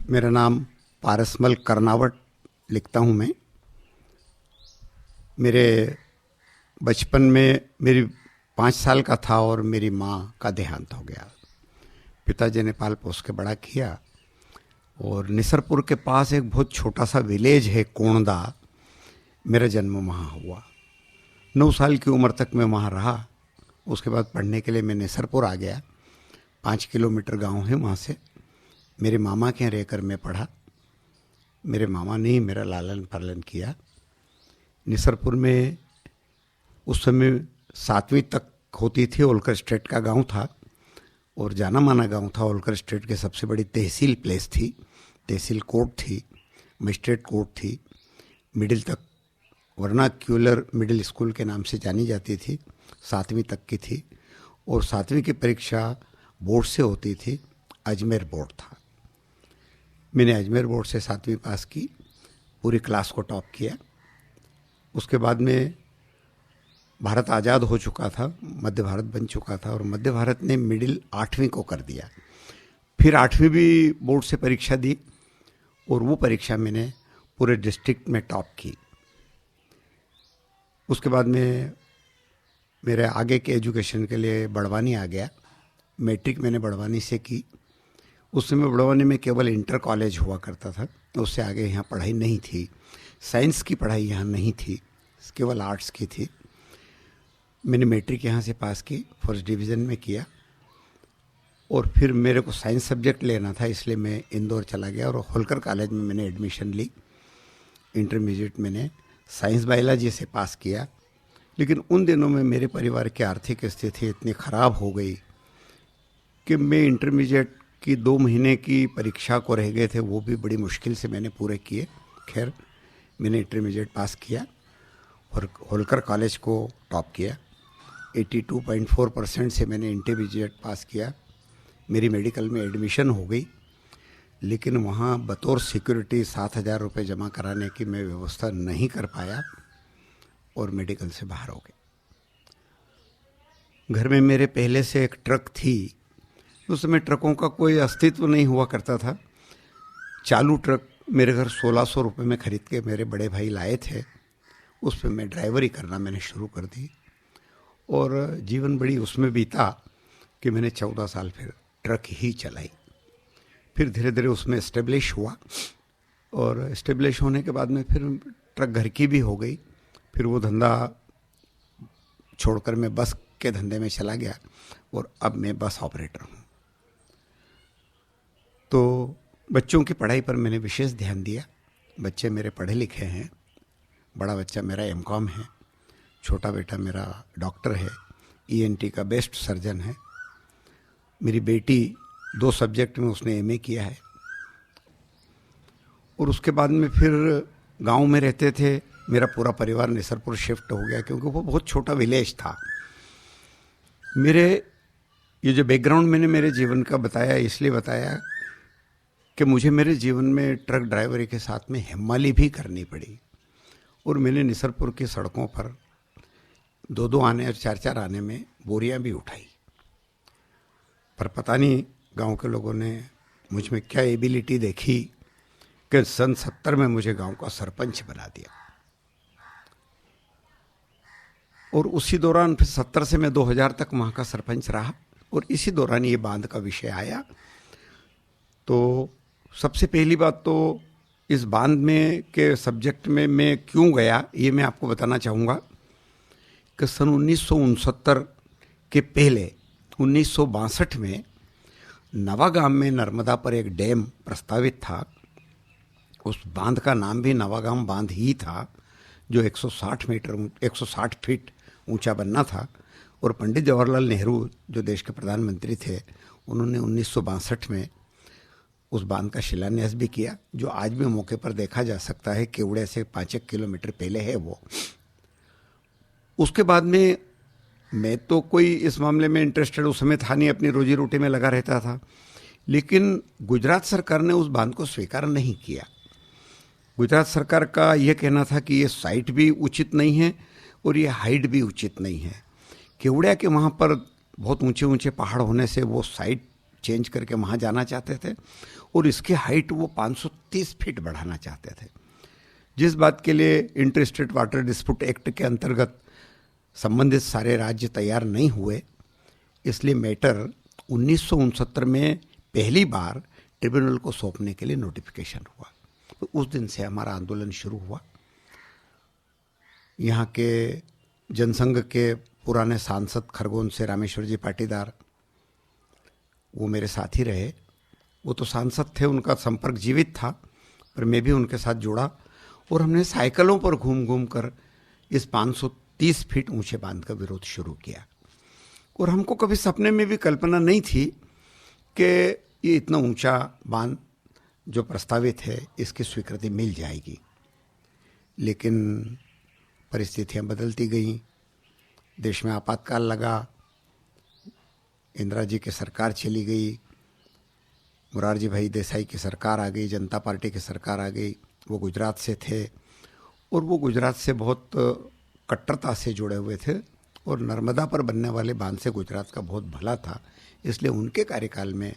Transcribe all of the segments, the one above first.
मेरा नाम पारसमल कर्नावट लिखता हूँ मैं। मेरे बचपन में मेरी 5 साल का था और मेरी माँ का देहांत हो गया। पिताजी ने पाल पोस के बड़ा किया और निसरपुर के पास एक बहुत छोटा सा विलेज है कोणदा, मेरा जन्म वहाँ हुआ। 9 साल की उम्र तक मैं वहाँ रहा। उसके बाद पढ़ने के लिए मैं निसरपुर आ गया। 5 किलोमीटर गांव है वहाँ से। मेरे मामा के यहाँ रहकर मैं पढ़ा। मेरे मामा ने ही मेरा लालन पालन किया। निसरपुर में उस समय 7वीं तक होती थी। होलकर स्टेट का गांव था और जाना माना गांव था। होलकर स्टेट की सबसे बड़ी तहसील प्लेस थी, तहसील कोर्ट थी, मजिस्ट्रेट कोर्ट थी। मिडिल तक वर्नाक्यूलर मिडिल स्कूल के नाम से जानी जाती थी, 7वीं तक की थी। और 7वीं की परीक्षा बोर्ड से होती थी, अजमेर बोर्ड था। मैंने अजमेर बोर्ड से 7वीं पास की, पूरी क्लास को टॉप किया। उसके बाद में भारत आज़ाद हो चुका था, मध्य भारत बन चुका था और मध्य भारत ने मिडिल 8वीं को कर दिया। फिर 8वीं भी बोर्ड से परीक्षा दी और वो परीक्षा मैंने पूरे डिस्ट्रिक्ट में टॉप की। उसके बाद में मेरे आगे के एजुकेशन के लिए बड़वानी आ गया। मैट्रिक मैंने बड़वानी से की। उस समय बड़वानी में केवल इंटर कॉलेज हुआ करता था, उससे आगे यहाँ पढ़ाई नहीं थी। साइंस की पढ़ाई यहाँ नहीं थी, केवल आर्ट्स की थी। मैंने मैट्रिक यहाँ से पास की, फर्स्ट डिवीज़न में किया। और फिर मेरे को साइंस सब्जेक्ट लेना था, इसलिए मैं इंदौर चला गया और होलकर कॉलेज में मैंने एडमिशन ली। इंटरमीडिएट मैंने साइंस बायोलॉजी से पास किया। लेकिन उन दिनों में मेरे परिवार की आर्थिक स्थिति इतनी ख़राब हो गई कि मैं इंटरमीडिएट की 2 महीने की परीक्षा को रह गए थे, वो भी बड़ी मुश्किल से मैंने पूरे किए। खैर, मैंने इंटरमीडिएट पास किया और होलकर कॉलेज को टॉप किया। 82.4% से मैंने इंटरमीडिएट पास किया। मेरी मेडिकल में एडमिशन हो गई, लेकिन वहाँ बतौर सिक्योरिटी 7,000 रुपये जमा कराने की मैं व्यवस्था नहीं कर पाया और मेडिकल से बाहर हो गए। घर में मेरे पहले से एक ट्रक थी। उस समय ट्रकों का कोई अस्तित्व नहीं हुआ करता था। चालू ट्रक मेरे घर 1,600 रुपये में खरीद के मेरे बड़े भाई लाए थे। उस पर मैं ड्राइवरी करना मैंने शुरू कर दी और जीवन बड़ी उसमें बीता कि मैंने 14 साल फिर ट्रक ही चलाई। फिर धीरे धीरे उसमें इस्टेब्लिश हुआ और इस्टेब्लिश होने के बाद में फिर ट्रक घर की भी हो गई। फिर वो धंधा छोड़कर मैं बस के धंधे में चला गया और अब मैं बस ऑपरेटर हूँ। तो बच्चों की पढ़ाई पर मैंने विशेष ध्यान दिया। बच्चे मेरे पढ़े लिखे हैं। बड़ा बच्चा मेरा एमकॉम है, छोटा बेटा मेरा डॉक्टर है, ईएनटी का बेस्ट सर्जन है। मेरी बेटी 2 सब्जेक्ट में उसने एमए किया है। और उसके बाद में फिर गांव में रहते थे। मेरा पूरा परिवार निसरपुर शिफ्ट हो गया क्योंकि वो बहुत छोटा विलेज था। मेरे ये जो बैकग्राउंड मैंने मेरे जीवन का बताया, इसलिए बताया कि मुझे मेरे जीवन में ट्रक ड्राइवरी के साथ में हिमाली भी करनी पड़ी। और मैंने निसरपुर की सड़कों पर 2-2 आने और 4-4 आने में बोरियां भी उठाई। पर पता नहीं गांव के लोगों ने मुझ में क्या एबिलिटी देखी कि सन 70 में मुझे गांव का सरपंच बना दिया। और उसी दौरान फिर 70 से मैं 2000 तक वहाँ का सरपंच रहा। और इसी दौरान ये बांध का विषय आया। तो सबसे पहली बात तो इस बांध में के सब्जेक्ट में मैं क्यों गया, ये मैं आपको बताना चाहूँगा कि सन 1969 के पहले 1962 में नवागाम में नर्मदा पर एक डैम प्रस्तावित था। उस बांध का नाम भी नवागाम बांध ही था, जो 160 फीट ऊंचा बनना था। और पंडित जवाहरलाल नेहरू जो देश के प्रधानमंत्री थे, उन्होंने 1962 में उस बांध का शिलान्यास भी किया, जो आज भी मौके पर देखा जा सकता है। केवड़े से 5 किलोमीटर पहले है वो। उसके बाद में मैं तो कोई इस मामले में इंटरेस्टेड उस समय था नहीं, अपनी रोजी रोटी में लगा रहता था। लेकिन गुजरात सरकार ने उस बांध को स्वीकार नहीं किया। गुजरात सरकार का यह कहना था कि ये साइट भी उचित नहीं है और ये हाइट भी उचित नहीं है। केवड़िया के वहाँ पर बहुत ऊंचे ऊंचे पहाड़ होने से वो साइट चेंज करके वहाँ जाना चाहते थे और इसकी हाइट वो 530 फीट बढ़ाना चाहते थे, जिस बात के लिए inter state water dispute act के अंतर्गत संबंधित सारे राज्य तैयार नहीं हुए। इसलिए मैटर 1969 में पहली बार ट्रिब्यूनल को सौंपने के लिए नोटिफिकेशन हुआ। तो उस दिन से हमारा आंदोलन शुरू हुआ। यहाँ के जनसंघ के पुराने सांसद खरगोन से रामेश्वर जी पाटीदार, वो मेरे साथ ही रहे। वो तो सांसद थे, उनका संपर्क जीवित था, पर मैं भी उनके साथ जुड़ा और हमने साइकिलों पर घूम घूम कर इस 530 फीट ऊंचे बांध का विरोध शुरू किया। और हमको कभी सपने में भी कल्पना नहीं थी कि ये इतना ऊंचा बांध जो प्रस्तावित है इसकी स्वीकृति मिल जाएगी। लेकिन परिस्थितियां बदलती गईं, देश में आपातकाल लगा, इंदिरा जी की सरकार चली गई, मोरारजी भाई देसाई की सरकार आ गई, जनता पार्टी की सरकार आ गई। वो गुजरात से थे और वो गुजरात से बहुत कट्टरता से जुड़े हुए थे और नर्मदा पर बनने वाले बांध से गुजरात का बहुत भला था। इसलिए उनके कार्यकाल में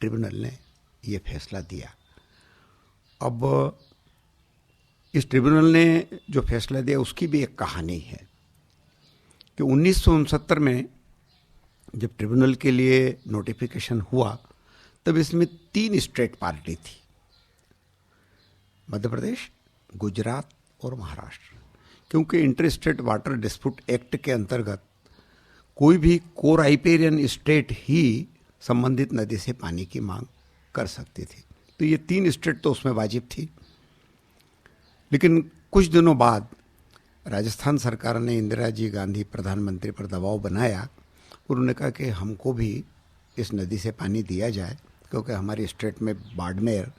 ट्रिब्यूनल ने ये फैसला दिया। अब इस ट्रिब्यूनल ने जो फैसला दिया उसकी भी एक कहानी है कि 1969 में जब ट्रिब्यूनल के लिए नोटिफिकेशन हुआ तब इसमें 3 स्टेट पार्टी थी, मध्य प्रदेश, गुजरात और महाराष्ट्र। क्योंकि inter state water dispute act के अंतर्गत कोई भी कोर राइपेरियन स्टेट ही संबंधित नदी से पानी की मांग कर सकती थी। तो ये 3 स्टेट तो उसमें वाजिब थी। लेकिन कुछ दिनों बाद राजस्थान सरकार ने इंदिरा जी गांधी प्रधानमंत्री पर दबाव बनाया और उन्होंने कहा कि हमको भी इस नदी से पानी दिया जाए, क्योंकि हमारी स्टेट में बाड़मेर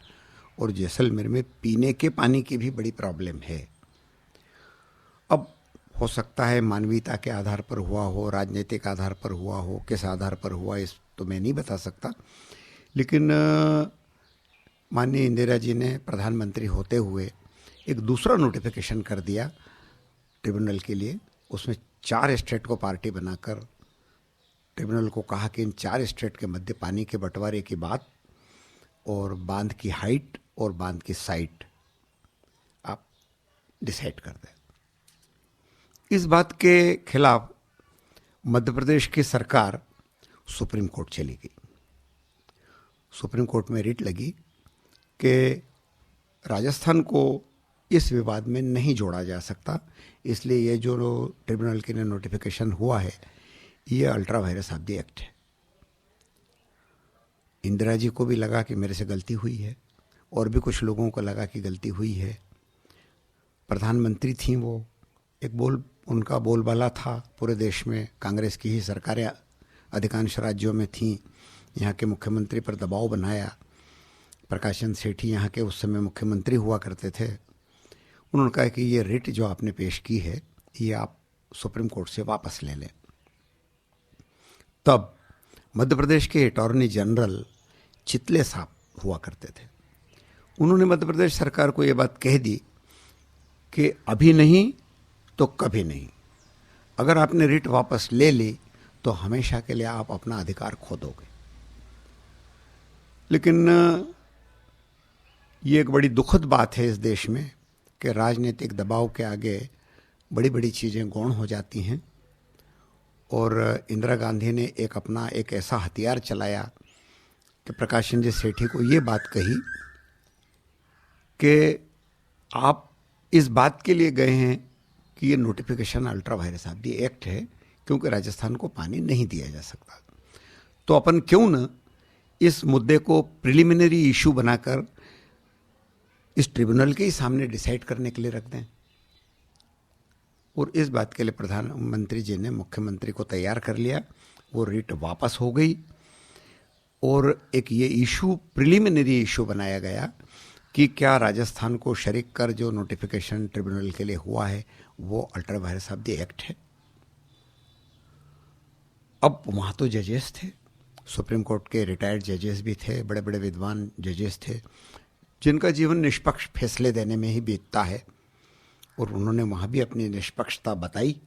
और जैसलमेर में पीने के पानी की भी बड़ी प्रॉब्लम है। अब हो सकता है मानवीयता के आधार पर हुआ हो, राजनीतिक आधार पर हुआ हो, किस आधार पर हुआ इस तो मैं नहीं बता सकता। लेकिन माननीय इंदिरा जी ने प्रधानमंत्री होते हुए एक दूसरा नोटिफिकेशन कर दिया ट्रिब्यूनल के लिए। उसमें 4 स्टेट को पार्टी बनाकर ट्रिब्यूनल को कहा कि इन 4 स्टेट के मध्य पानी के बंटवारे की बात और बांध की हाइट और बांध की साइट आप डिसाइड कर दें। इस बात के खिलाफ मध्य प्रदेश की सरकार सुप्रीम कोर्ट चली गई। सुप्रीम कोर्ट में रिट लगी कि राजस्थान को इस विवाद में नहीं जोड़ा जा सकता, इसलिए ये जो ट्रिब्यूनल के लिए नोटिफिकेशन हुआ है ये ultra vires of the act है। इंदिरा जी को भी लगा कि मेरे से गलती हुई है और भी कुछ लोगों को लगा कि गलती हुई है। प्रधानमंत्री थी वो, उनका बोलबाला था पूरे देश में, कांग्रेस की ही सरकारें अधिकांश राज्यों में थीं। यहाँ के मुख्यमंत्री पर दबाव बनाया। प्रकाश चंद्र सेठी यहाँ के उस समय मुख्यमंत्री हुआ करते थे। उन्होंने कहा कि ये रिट जो आपने पेश की है ये आप सुप्रीम कोर्ट से वापस ले लें। तब मध्य प्रदेश के अटॉर्नी जनरल चितले साहब हुआ करते थे। उन्होंने मध्य प्रदेश सरकार को ये बात कह दी कि अभी नहीं तो कभी नहीं, अगर आपने रिट वापस ले ली तो हमेशा के लिए आप अपना अधिकार खो दोगे। लेकिन ये एक बड़ी दुखद बात है इस देश में कि राजनीतिक दबाव के आगे बड़ी बड़ी चीज़ें गौण हो जाती हैं। और इंदिरा गांधी ने एक ऐसा हथियार चलाया कि प्रकाश चंद्र सेठी को ये बात कही कि आप इस बात के लिए गए हैं कि ये notification ultra vires of the act है, क्योंकि राजस्थान को पानी नहीं दिया जा सकता। तो अपन क्यों न इस मुद्दे को प्रिलिमिनरी इशू बनाकर इस ट्रिब्यूनल के ही सामने डिसाइड करने के लिए रख दें। और इस बात के लिए प्रधानमंत्री जी ने मुख्यमंत्री को तैयार कर लिया। वो रिट वापस हो गई और एक ये इशू प्रिलिमिनरी इशू बनाया गया कि क्या राजस्थान को शरीक कर जो नोटिफिकेशन ट्रिब्यूनल के लिए हुआ है वो ultra vires of the act है। अब वहाँ तो जजेस थे, सुप्रीम कोर्ट के रिटायर्ड जजेस भी थे, बड़े बड़े विद्वान जजेस थे जिनका जीवन निष्पक्ष फैसले देने में ही बीतता है, और उन्होंने वहाँ भी अपनी निष्पक्षता बताई।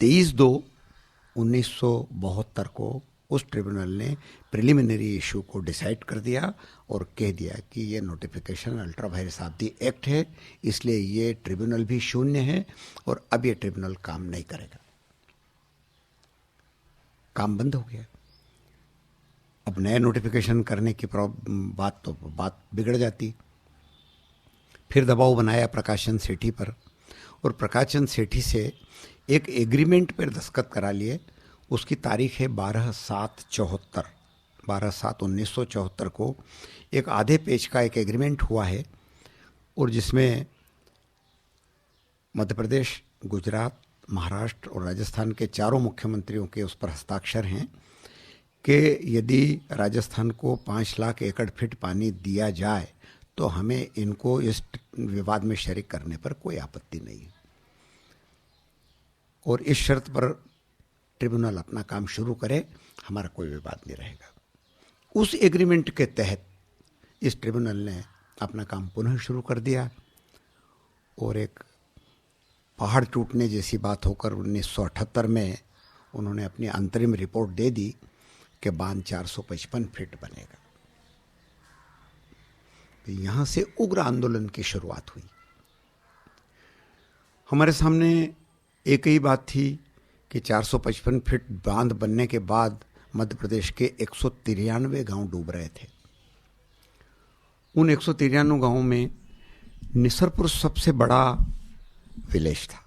23/2/1972 को उस ट्रिब्यूनल ने प्रिलिमिनरी इशू को डिसाइड कर दिया और कह दिया कि ये notification ultra vires object act है, इसलिए ये ट्रिब्यूनल भी शून्य है और अब ये ट्रिब्यूनल काम नहीं करेगा। काम बंद हो गया। अब नया नोटिफिकेशन करने की बात बिगड़ जाती। फिर दबाव बनाया प्रकाशन सेठी पर और प्रकाशन सेठी से एक एग्रीमेंट पर दस्तखत करा लिए। उसकी तारीख है 12/7/1974 को एक आधे पेज का एक एग्रीमेंट हुआ है और जिसमें मध्य प्रदेश, गुजरात, महाराष्ट्र और राजस्थान के चारों मुख्यमंत्रियों के उस पर हस्ताक्षर हैं कि यदि राजस्थान को 5 लाख एकड़ फीट पानी दिया जाए तो हमें इनको इस विवाद में शरीक करने पर कोई आपत्ति नहीं है और इस शर्त पर ट्रिब्यूनल अपना काम शुरू करे, हमारा कोई विवाद नहीं रहेगा। उस एग्रीमेंट के तहत इस ट्रिब्यूनल ने अपना काम पुनः शुरू कर दिया और एक पहाड़ टूटने जैसी बात होकर 1978 में उन्होंने अपनी अंतरिम रिपोर्ट दे दी कि बांध 455 फीट बनेगा। तो यहाँ से उग्र आंदोलन की शुरुआत हुई। हमारे सामने एक ही बात थी कि 455 फीट बांध बनने के बाद मध्य प्रदेश के 193 गांव डूब रहे थे। उन 193 गांवों में निसरपुर सबसे बड़ा विलेज था।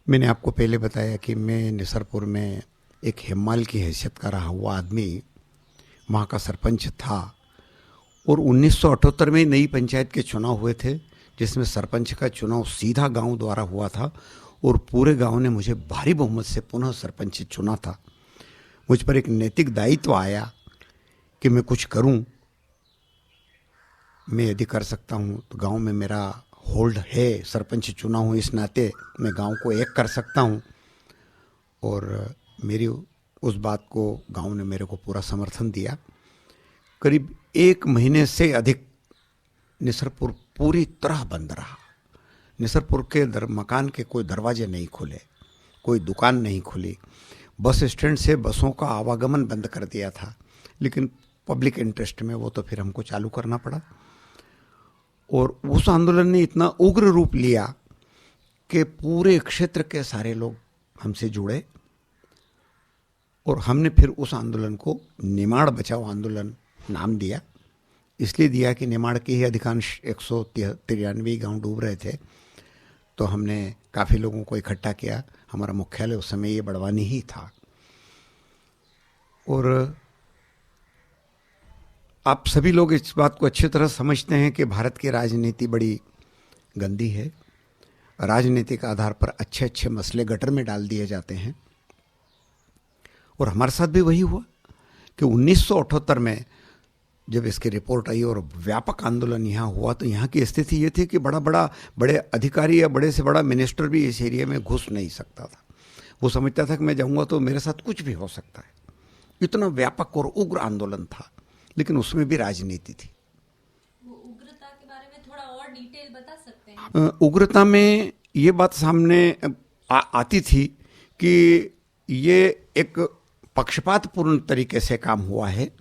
मैंने आपको पहले बताया कि मैं निसरपुर में एक हिमाल की हैसियत का रहा हुआ आदमी वहाँ का सरपंच था और 1978 में नई पंचायत के चुनाव हुए थे जिसमें सरपंच का चुनाव सीधा गांव द्वारा हुआ था और पूरे गांव ने मुझे भारी बहुमत से पुनः सरपंच चुना था। मुझ पर एक नैतिक दायित्व आया कि मैं कुछ करूं। मैं यदि कर सकता हूं तो गांव में मेरा होल्ड है, सरपंच चुना हूं इस नाते मैं गांव को एक कर सकता हूं और मेरी उस बात को गांव ने मेरे को पूरा समर्थन दिया। करीब 1 महीने से अधिक निसरपुर पूरी तरह बंद रहा। निसरपुर के मकान के कोई दरवाजे नहीं खुले, कोई दुकान नहीं खुली, बस स्टैंड से बसों का आवागमन बंद कर दिया था। लेकिन पब्लिक इंटरेस्ट में वो तो फिर हमको चालू करना पड़ा और उस आंदोलन ने इतना उग्र रूप लिया कि पूरे क्षेत्र के सारे लोग हमसे जुड़े और हमने फिर उस आंदोलन को निमाड़ बचाओ आंदोलन नाम दिया। इसलिए दिया कि निमाड़ के ही अधिकांश 193 गांव डूब रहे थे, तो हमने काफ़ी लोगों को इकट्ठा किया। हमारा मुख्यालय उस समय ये बड़वानी ही था और आप सभी लोग इस बात को अच्छी तरह समझते हैं कि भारत की राजनीति बड़ी गंदी है। राजनीति के आधार पर अच्छे अच्छे मसले गटर में डाल दिए जाते हैं और हमारे साथ भी वही हुआ कि 1978 में जब इसकी रिपोर्ट आई और व्यापक आंदोलन यहाँ हुआ तो यहाँ की स्थिति ये थी कि बड़े अधिकारी या बड़े से बड़ा मिनिस्टर भी इस एरिया में घुस नहीं सकता था। वो समझता था कि मैं जाऊँगा तो मेरे साथ कुछ भी हो सकता है। इतना व्यापक और उग्र आंदोलन था, लेकिन उसमें भी राजनीति थी। वो उग्रता के बारे में थोड़ा और डिटेल बता सकते हैं? उग्रता में ये बात सामने आती थी कि ये एक पक्षपातपूर्ण तरीके से काम हुआ है,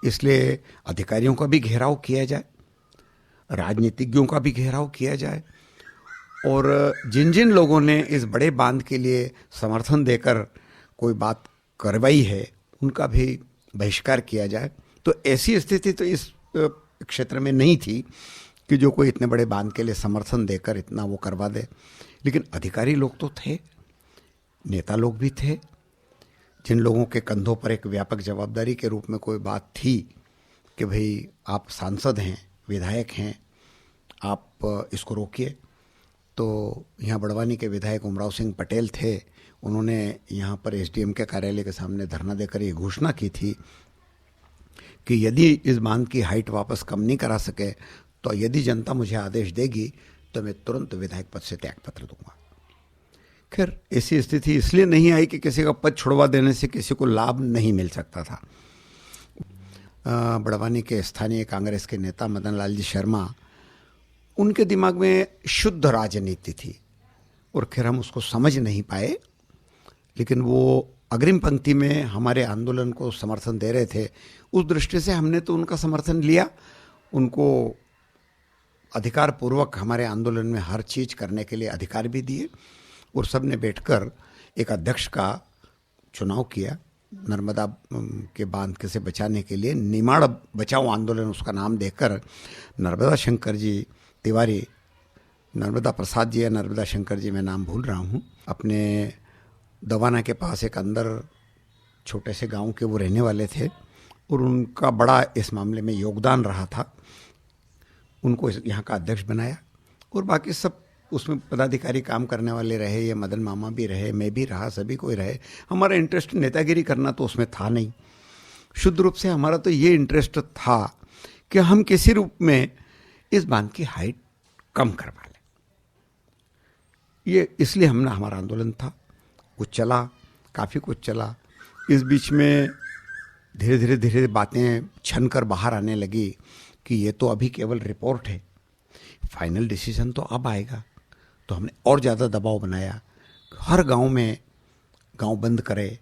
इसलिए अधिकारियों का भी घेराव किया जाए, राजनीतिज्ञों का भी घेराव किया जाए और जिन जिन लोगों ने इस बड़े बांध के लिए समर्थन देकर कोई बात करवाई है उनका भी बहिष्कार किया जाए। तो ऐसी स्थिति तो इस क्षेत्र में नहीं थी कि जो कोई इतने बड़े बांध के लिए समर्थन देकर इतना वो करवा दे। लेकिन अधिकारी लोग तो थे, नेता लोग भी थे, जिन लोगों के कंधों पर एक व्यापक जवाबदारी के रूप में कोई बात थी कि भाई आप सांसद हैं, विधायक हैं, आप इसको रोकिए। तो यहाँ बड़वानी के विधायक उमराव सिंह पटेल थे, उन्होंने यहाँ पर एसडीएम के कार्यालय के सामने धरना देकर ये घोषणा की थी कि यदि इस बांध की हाइट वापस कम नहीं करा सके तो यदि जनता मुझे आदेश देगी तो मैं तुरंत विधायक पद से त्यागपत्र दूंगा। खैर ऐसी स्थिति इसलिए नहीं आई कि किसी का पद छुड़वा देने से किसी को लाभ नहीं मिल सकता था। बड़वानी के स्थानीय कांग्रेस के नेता मदन लाल जी शर्मा, उनके दिमाग में शुद्ध राजनीति थी और खैर हम उसको समझ नहीं पाए, लेकिन वो अग्रिम पंक्ति में हमारे आंदोलन को समर्थन दे रहे थे, उस दृष्टि से हमने तो उनका समर्थन लिया, उनको अधिकार पूर्वक हमारे आंदोलन में हर चीज करने के लिए अधिकार भी दिए, और सब ने बैठकर एक अध्यक्ष का चुनाव किया। नर्मदा के बांध के से बचाने के लिए निमाड़ बचाओ आंदोलन उसका नाम देकर नर्मदा शंकर जी तिवारी, नर्मदा प्रसाद जी या नर्मदा शंकर जी, मैं नाम भूल रहा हूँ, अपने दवाना के पास एक अंदर छोटे से गांव के वो रहने वाले थे, और उनका बड़ा इस मामले में योगदान रहा था। उनको यहाँ का अध्यक्ष बनाया, और बाकी सब उसमें पदाधिकारी काम करने वाले रहे, ये मदन मामा भी रहे, मैं भी रहा, सभी कोई रहे। हमारा इंटरेस्ट नेतागिरी करना तो उसमें था नहीं, शुद्ध रूप से हमारा तो ये इंटरेस्ट था कि हम किसी रूप में इस बांध की हाइट कम करवा लें। ये इसलिए हमने, हमारा आंदोलन था, वो चला, काफ़ी कुछ चला। इस बीच में धीरे धीरे बातें छन कर बाहर आने लगी कि ये तो अभी केवल रिपोर्ट है, फाइनल डिसीजन तो अब आएगा। तो हमने और ज़्यादा दबाव बनाया, हर गांव में गांव बंद करे,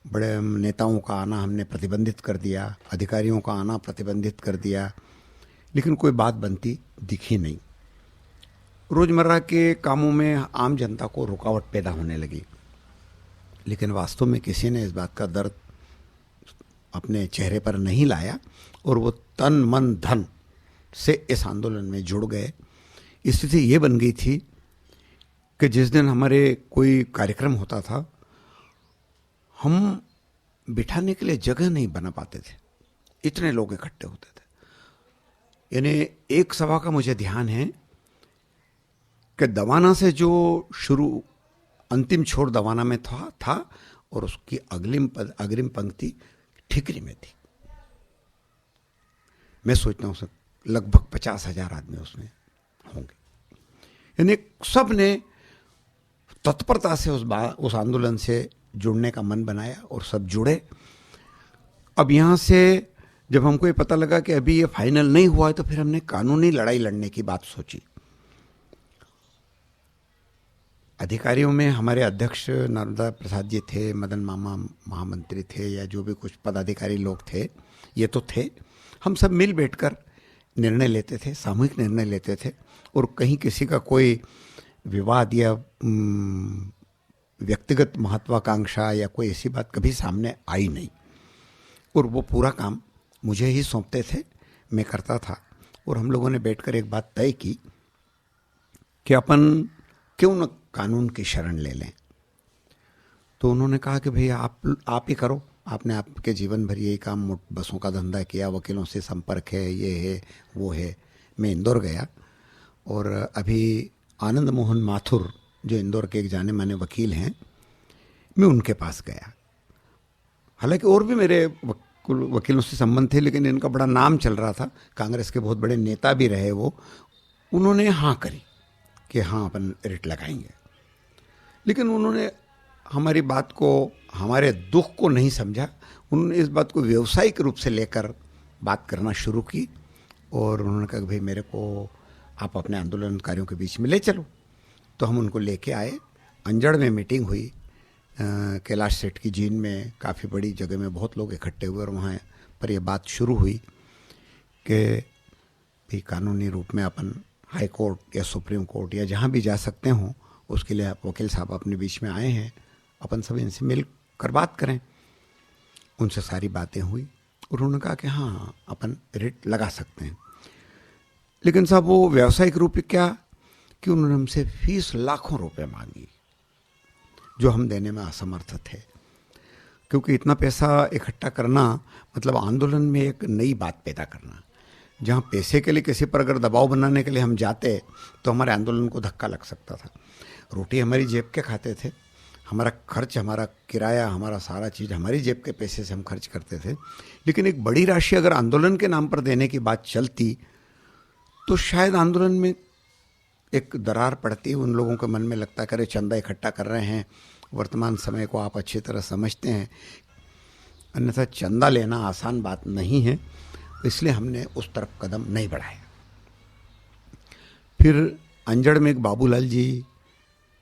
बड़े नेताओं का आना हमने प्रतिबंधित कर दिया, अधिकारियों का आना प्रतिबंधित कर दिया, लेकिन कोई बात बनती दिखी नहीं। रोज़मर्रा के कामों में आम जनता को रुकावट पैदा होने लगी, लेकिन वास्तव में किसी ने इस बात का दर्द अपने चेहरे पर नहीं लाया, और वो तन मन धन से इस आंदोलन में जुड़ गए। स्थिति ये बन गई थी कि जिस दिन हमारे कोई कार्यक्रम होता था, हम बिठाने के लिए जगह नहीं बना पाते थे, इतने लोग इकट्ठे होते थे। यानी एक सभा का मुझे ध्यान है कि दवाना से जो शुरू अंतिम छोर दवाना में था और उसकी अग्रिम पंक्ति ठिकरी में थी। मैं सोचता हूँ सर लगभग 50,000 आदमी उसमें होंगे। यानी सब ने तत्परता से उस आंदोलन से जुड़ने का मन बनाया, और सब जुड़े। अब यहाँ से जब हमको ये पता लगा कि अभी ये फाइनल नहीं हुआ है, तो फिर हमने कानूनी लड़ाई लड़ने की बात सोची। अधिकारियों में हमारे अध्यक्ष नर्मदा प्रसाद जी थे, मदन मामा महामंत्री थे, या जो भी कुछ पदाधिकारी लोग थे, ये तो थे। हम सब मिल बैठकर निर्णय लेते थे, सामूहिक निर्णय लेते थे, और कहीं किसी का कोई विवाद या व्यक्तिगत महत्वाकांक्षा या कोई ऐसी बात कभी सामने आई नहीं। और वो पूरा काम मुझे ही सौंपते थे, मैं करता था। और हम लोगों ने बैठकर एक बात तय की कि अपन क्यों न कानून की शरण ले लें। तो उन्होंने कहा कि भैया आप ही करो, आपने आपके जीवन भर यही काम, बसों का धंधा किया, वकीलों से संपर्क है, ये है वो है। मैं इंदौर गया, और अभी आनंद मोहन माथुर जो इंदौर के एक जाने माने वकील हैं, मैं उनके पास गया। हालांकि और भी मेरे वकीलों से संबंध थे, लेकिन इनका बड़ा नाम चल रहा था, कांग्रेस के बहुत बड़े नेता भी रहे वो। उन्होंने हाँ करी कि हाँ अपन रिट लगाएंगे, लेकिन उन्होंने हमारी बात को, हमारे दुख को नहीं समझा। उन्होंने इस बात को व्यावसायिक रूप से लेकर बात करना शुरू की, और उन्होंने कहा कि भाई मेरे को आप अपने आंदोलनकारियों के बीच में ले चलो। तो हम उनको लेके आए, अंजड़ में मीटिंग हुई, कैलाश सेठ की जीन में, काफ़ी बड़ी जगह में बहुत लोग इकट्ठे हुए, और वहाँ पर यह बात शुरू हुई कि भी कानूनी रूप में अपन हाई कोर्ट या सुप्रीम कोर्ट या जहाँ भी जा सकते हों, उसके लिए आप वकील साहब अपने बीच में आए हैं, अपन सब इनसे मिल कर बात करें। उनसे सारी बातें हुई, और उन्होंने कहा कि हाँ अपन रिट लगा सकते हैं। लेकिन साहब वो व्यावसायिक रूप क्या कि उन्होंने हमसे फीस लाखों रुपए मांगी, जो हम देने में असमर्थ थे, क्योंकि इतना पैसा इकट्ठा करना मतलब आंदोलन में एक नई बात पैदा करना। जहाँ पैसे के लिए किसी पर अगर दबाव बनाने के लिए हम जाते, तो हमारे आंदोलन को धक्का लग सकता था। रोटी हमारी जेब के खाते थे, हमारा खर्च, हमारा किराया, हमारा सारा चीज़ हमारी जेब के पैसे से हम खर्च करते थे। लेकिन एक बड़ी राशि अगर आंदोलन के नाम पर देने की बात चलती, तो शायद आंदोलन में एक दरार पड़ती, उन लोगों के मन में लगता करे चंदा इकट्ठा कर रहे हैं, वर्तमान समय को आप अच्छी तरह समझते हैं, अन्यथा चंदा लेना आसान बात नहीं है। इसलिए हमने उस तरफ कदम नहीं बढ़ाया। फिर अंजड़ में एक बाबूलाल जी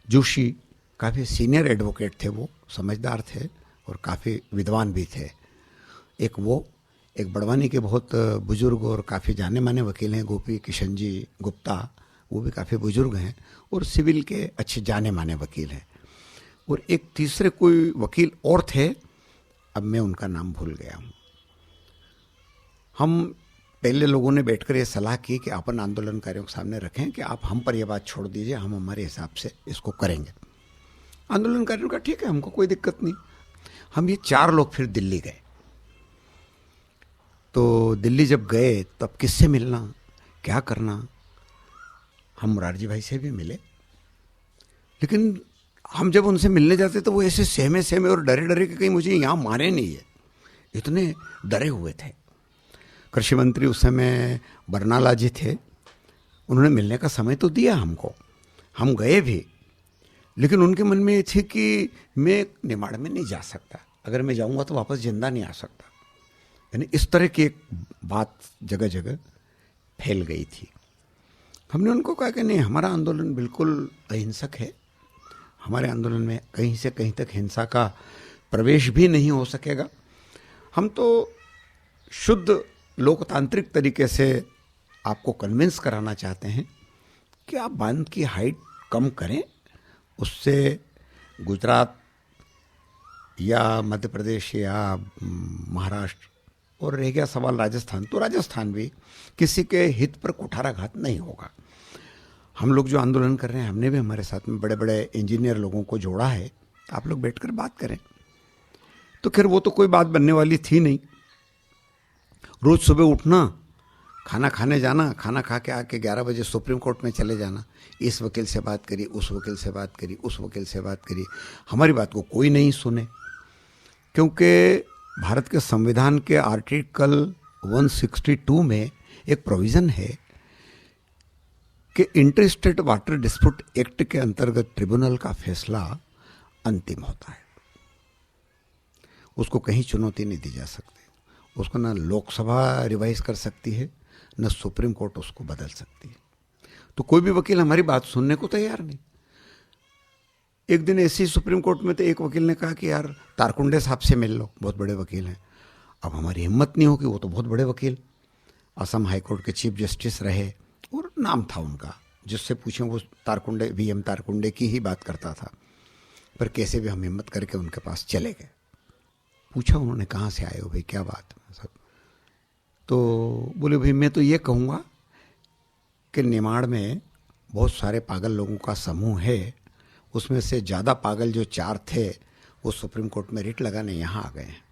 जोशी, काफ़ी सीनियर एडवोकेट थे, वो समझदार थे, और काफ़ी विद्वान भी थे। एक वो, एक बड़वानी के बहुत बुजुर्ग और काफ़ी जाने माने वकील हैं गोपी किशन जी गुप्ता, वो भी काफ़ी बुजुर्ग हैं और सिविल के अच्छे जाने माने वकील हैं। और एक तीसरे कोई वकील और थे, अब मैं उनका नाम भूल गया हूँ। हम पहले लोगों ने बैठकर ये सलाह की कि अपन आंदोलनकारियों के सामने रखें कि आप हम पर यह बात छोड़ दीजिए, हम हमारे हिसाब से इसको करेंगे। आंदोलनकारियों का ठीक है, हमको कोई दिक्कत नहीं। हम ये 4 लोग फिर दिल्ली गए। तो दिल्ली जब गए तब किससे मिलना, क्या करना, हम मुरारजी भाई से भी मिले, लेकिन हम जब उनसे मिलने जाते तो वो ऐसे सहमे सहमे और डरे डरे कि कहीं मुझे यहाँ मारे नहीं है, इतने डरे हुए थे। कृषि मंत्री उस समय बरनाला जी थे, उन्होंने मिलने का समय तो दिया हमको, हम गए भी, लेकिन उनके मन में ये थी कि मैं निमाड़ में नहीं जा सकता, अगर मैं जाऊंगा तो वापस जिंदा नहीं आ सकता। यानी इस तरह की एक बात जगह जगह फैल गई थी। हमने उनको कहा कि नहीं, हमारा आंदोलन बिल्कुल अहिंसक है, हमारे आंदोलन में कहीं से कहीं तक हिंसा का प्रवेश भी नहीं हो सकेगा। हम तो शुद्ध लोकतांत्रिक तरीके से आपको कन्विंस कराना चाहते हैं कि आप बांध की हाइट कम करें, उससे गुजरात या मध्य प्रदेश या महाराष्ट्र, और रह गया सवाल राजस्थान, तो राजस्थान भी किसी के हित पर कुठाराघात नहीं होगा। हम लोग जो आंदोलन कर रहे हैं, हमने भी हमारे साथ में बड़े बड़े इंजीनियर लोगों को जोड़ा है, आप लोग बैठकर बात करें। तो खैर वो तो कोई बात बनने वाली थी नहीं। रोज सुबह उठना, खाना खाने जाना, खाना खा के आके 11 बजे सुप्रीम कोर्ट में चले जाना, इस वकील से बात करी, उस वकील से बात करी, उस वकील से बात करी, हमारी बात को कोई नहीं सुने। क्योंकि भारत के संविधान के आर्टिकल 162 में एक प्रोविज़न है कि inter state water dispute act के अंतर्गत ट्रिब्यूनल का फैसला अंतिम होता है, उसको कहीं चुनौती नहीं दी जा सकती, उसको ना लोकसभा रिवाइज कर सकती है, न सुप्रीम कोर्ट उसको बदल सकती है। तो कोई भी वकील हमारी बात सुनने को तैयार नहीं। एक दिन ऐसे ही सुप्रीम कोर्ट में तो एक वकील ने कहा कि यार तारकुंडे साहब से मिल लो, बहुत बड़े वकील हैं। अब हमारी हिम्मत नहीं हो कि वो तो बहुत बड़े वकील, असम हाई कोर्ट के चीफ जस्टिस रहे और नाम था उनका, जिससे पूछें वो तारकुंडे, वीएम तारकुंडे की ही बात करता था। पर कैसे भी हम हिम्मत करके उनके पास चले गए। पूछा उन्होंने, कहाँ से आए हो भाई, क्या बात है सब? तो बोले भाई मैं तो ये कहूँगा कि निमाड़ में बहुत सारे पागल लोगों का समूह है, उसमें से ज़्यादा पागल जो 4 थे वो सुप्रीम कोर्ट में रिट लगाने यहाँ आ गए हैं।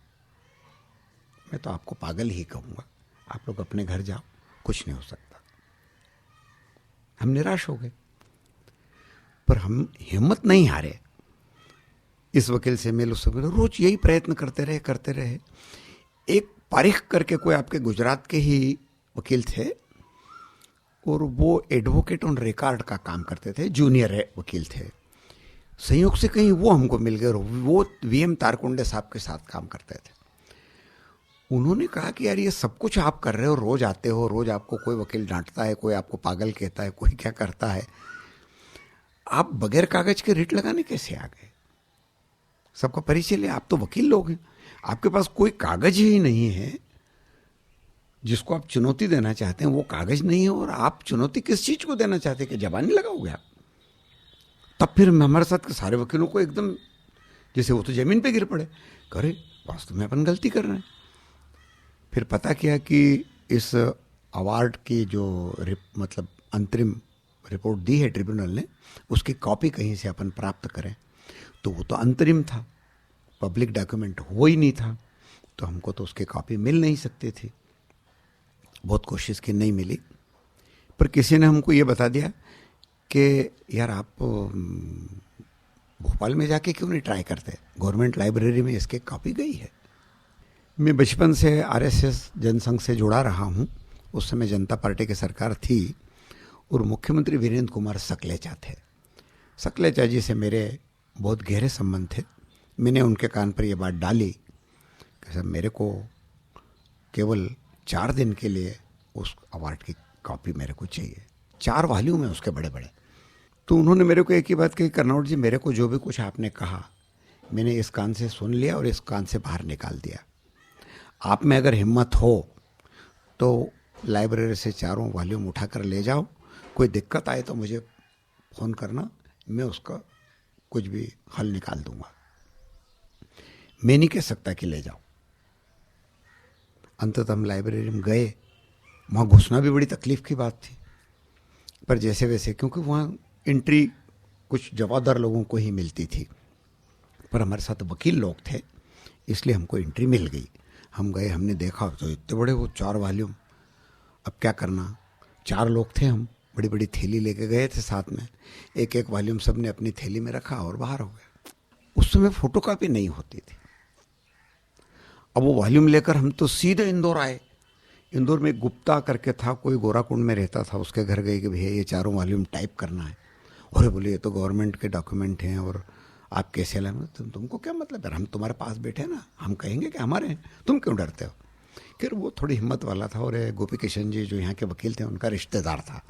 मैं तो आपको पागल ही कहूँगा, आप लोग अपने घर जाओ, कुछ नहीं हो सकता। हम निराश हो गए, पर हम हिम्मत नहीं हारे। इस वकील से मिल, उस वकील, रोज यही प्रयत्न करते रहे। एक पारिख करके कोई आपके गुजरात के ही वकील थे और वो एडवोकेट ऑन रिकॉर्ड का काम करते थे, जूनियर वकील थे। संयोग से कहीं वो हमको मिल गए और वो वीएम तारकुंडे साहब के साथ काम करते थे। उन्होंने कहा कि यार ये सब कुछ आप कर रहे हो, रोज आते हो, रोज आपको कोई वकील डांटता है, कोई आपको पागल कहता है, कोई क्या करता है, आप बगैर कागज के रिट लगाने कैसे आ गए? सबका परिचय ले, आप तो वकील लोग हैं, आपके पास कोई कागज ही नहीं है जिसको आप चुनौती देना चाहते हैं, वो कागज नहीं है, और आप चुनौती किस चीज को देना चाहते हैं कि जबान नहीं लगाओगे आप? तब फिर हमारे साथ के सारे वकीलों को एकदम जैसे वो तो जमीन पे गिर पड़े, करे वास्तव में अपन गलती कर रहे हैं। फिर पता किया कि इस अवार्ड की जो मतलब अंतरिम रिपोर्ट दी है ट्रिब्यूनल ने, उसकी कॉपी कहीं से अपन प्राप्त करें, तो वो तो अंतरिम था, पब्लिक डॉक्यूमेंट हो ही नहीं था, तो हमको तो उसकी कॉपी मिल नहीं सकती थी। बहुत कोशिश की, नहीं मिली। पर किसी ने हमको ये बता दिया कि यार आप भोपाल में जाके क्यों नहीं ट्राई करते, गवर्नमेंट लाइब्रेरी में इसकी कॉपी गई है। मैं बचपन से आरएसएस जनसंघ से जुड़ा रहा हूँ। उस समय जनता पार्टी की सरकार थी और मुख्यमंत्री वीरेंद्र कुमार सकलेचा थे। सकलेचा जी से मेरे बहुत गहरे संबंध थे। मैंने उनके कान पर यह बात डाली कि सर मेरे को केवल 4 दिन के लिए उस अवार्ड की कॉपी मेरे को चाहिए, 4 वॉल्यूम है उसके बड़े बड़े। तो उन्होंने मेरे को एक ही बात कही, कर्नौट जी मेरे को जो भी कुछ आपने कहा मैंने इस कान से सुन लिया और इस कान से बाहर निकाल दिया। आप में अगर हिम्मत हो तो लाइब्रेरी से चारों वॉल्यूम उठा कर ले जाओ, कोई दिक्कत आए तो मुझे फ़ोन करना, मैं उसका कुछ भी हल निकाल दूंगा। मैं नहीं कह सकता कि ले जाओ। अंततः हम लाइब्रेरी में गए। वहाँ घुसना भी बड़ी तकलीफ़ की बात थी, पर जैसे वैसे, क्योंकि वहाँ एंट्री कुछ जवाबदार लोगों को ही मिलती थी, पर हमारे साथ वकील लोग थे इसलिए हमको एंट्री मिल गई। हम गए, हमने देखा तो इतने बड़े वो 4 वॉल्यूम। अब क्या करना, 4 लोग थे हम, बड़ी बड़ी थैली लेके गए थे साथ में, एक एक वॉल्यूम सब ने अपनी थैली में रखा और बाहर हो गए। उस समय फोटोकॉपी नहीं होती थी। अब वो वॉल्यूम लेकर हम तो सीधे इंदौर आए। इंदौर में गुप्ता करके था, कोई गोराकुंड में रहता था, उसके घर गए कि भैया ये 4 वॉल्यूम टाइप करना है। और बोले ये तो गवर्नमेंट के डॉक्यूमेंट हैं और आप कैसे लाए? तुमको क्या मतलब है, हम तुम्हारे पास बैठे हैं ना, हम कहेंगे कि हमारे हैं, तुम क्यों डरते हो? फिर वो थोड़ी हिम्मत वाला था और गोपी किशन जी जो यहाँ के वकील थे उनका रिश्तेदार था,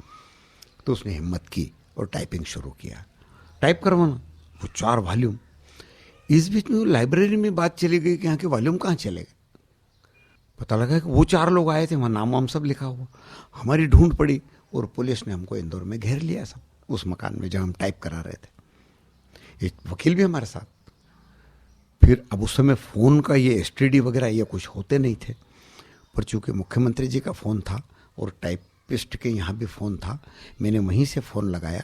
तो उसने हिम्मत की और टाइपिंग शुरू किया। टाइप करवाना वो 4 वॉल्यूम। इस बीच में लाइब्रेरी में बात चली गई कि यहाँ के वॉल्यूम कहाँ चले गए। पता लगा कि वो 4 लोग आए थे, वहाँ नाम वाम सब लिखा हुआ। हमारी ढूंढ पड़ी और पुलिस ने हमको इंदौर में घेर लिया सब, उस मकान में जहाँ हम टाइप करा रहे थे। एक वकील भी हमारे साथ। फिर अब उस समय फ़ोन का ये STD वगैरह ये कुछ होते नहीं थे, पर चूँकि मुख्यमंत्री जी का फ़ोन था और टाइपिस्ट के यहाँ भी फ़ोन था, मैंने वहीं से फ़ोन लगाया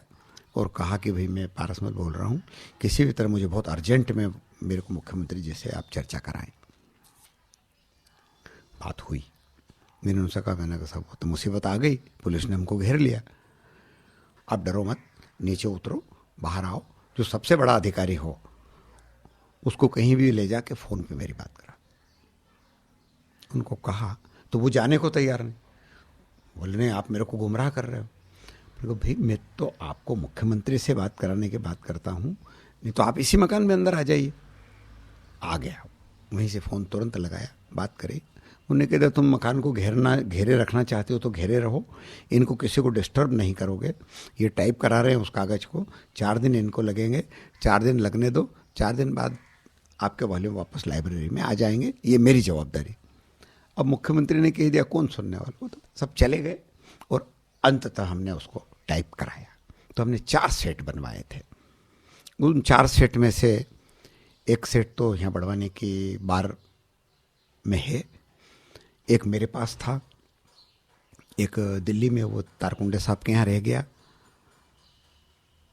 और कहा कि भाई मैं पारसमल बोल रहा हूँ, किसी भी तरह मुझे बहुत अर्जेंट में मेरे को मुख्यमंत्री जी से आप चर्चा कराएं। बात हुई, मैंने उनसे कहा, मैंने कहा साहब तो मुसीबत आ गई, पुलिस ने हमको घेर लिया, आप डरो मत, नीचे उतरो, बाहर आओ, जो सबसे बड़ा अधिकारी हो उसको कहीं भी ले जाके फ़ोन पे मेरी बात करा। उनको कहा तो वो जाने को तैयार नहीं, बोले नहीं आप मेरे को गुमराह कर रहे हो। फिर भाई मैं तो आपको मुख्यमंत्री से बात कराने की बात करता हूँ, नहीं तो आप इसी मकान में अंदर आ जाइए। आ गया, वहीं से फ़ोन तुरंत लगाया, बात करी। उन्होंने कहा तुम मकान को घेरे रखना चाहते हो तो घेरे रहो, इनको किसी को डिस्टर्ब नहीं करोगे, ये टाइप करा रहे हैं उस कागज़ को, 4 दिन इनको लगेंगे, 4 दिन लगने दो, 4 दिन बाद आपके वॉल्यूम वापस लाइब्रेरी में आ जाएंगे, ये मेरी जवाबदारी। अब मुख्यमंत्री ने कह दिया, कौन सुनने वाला, वो तो सब चले गए और अंततः हमने उसको टाइप कराया। तो हमने 4 सेट बनवाए थे। उन 4 सेट में से एक सेट तो यहाँ बढ़वाने की बार में है, एक मेरे पास था, एक दिल्ली में वो तारकुंडे साहब के यहाँ रह गया,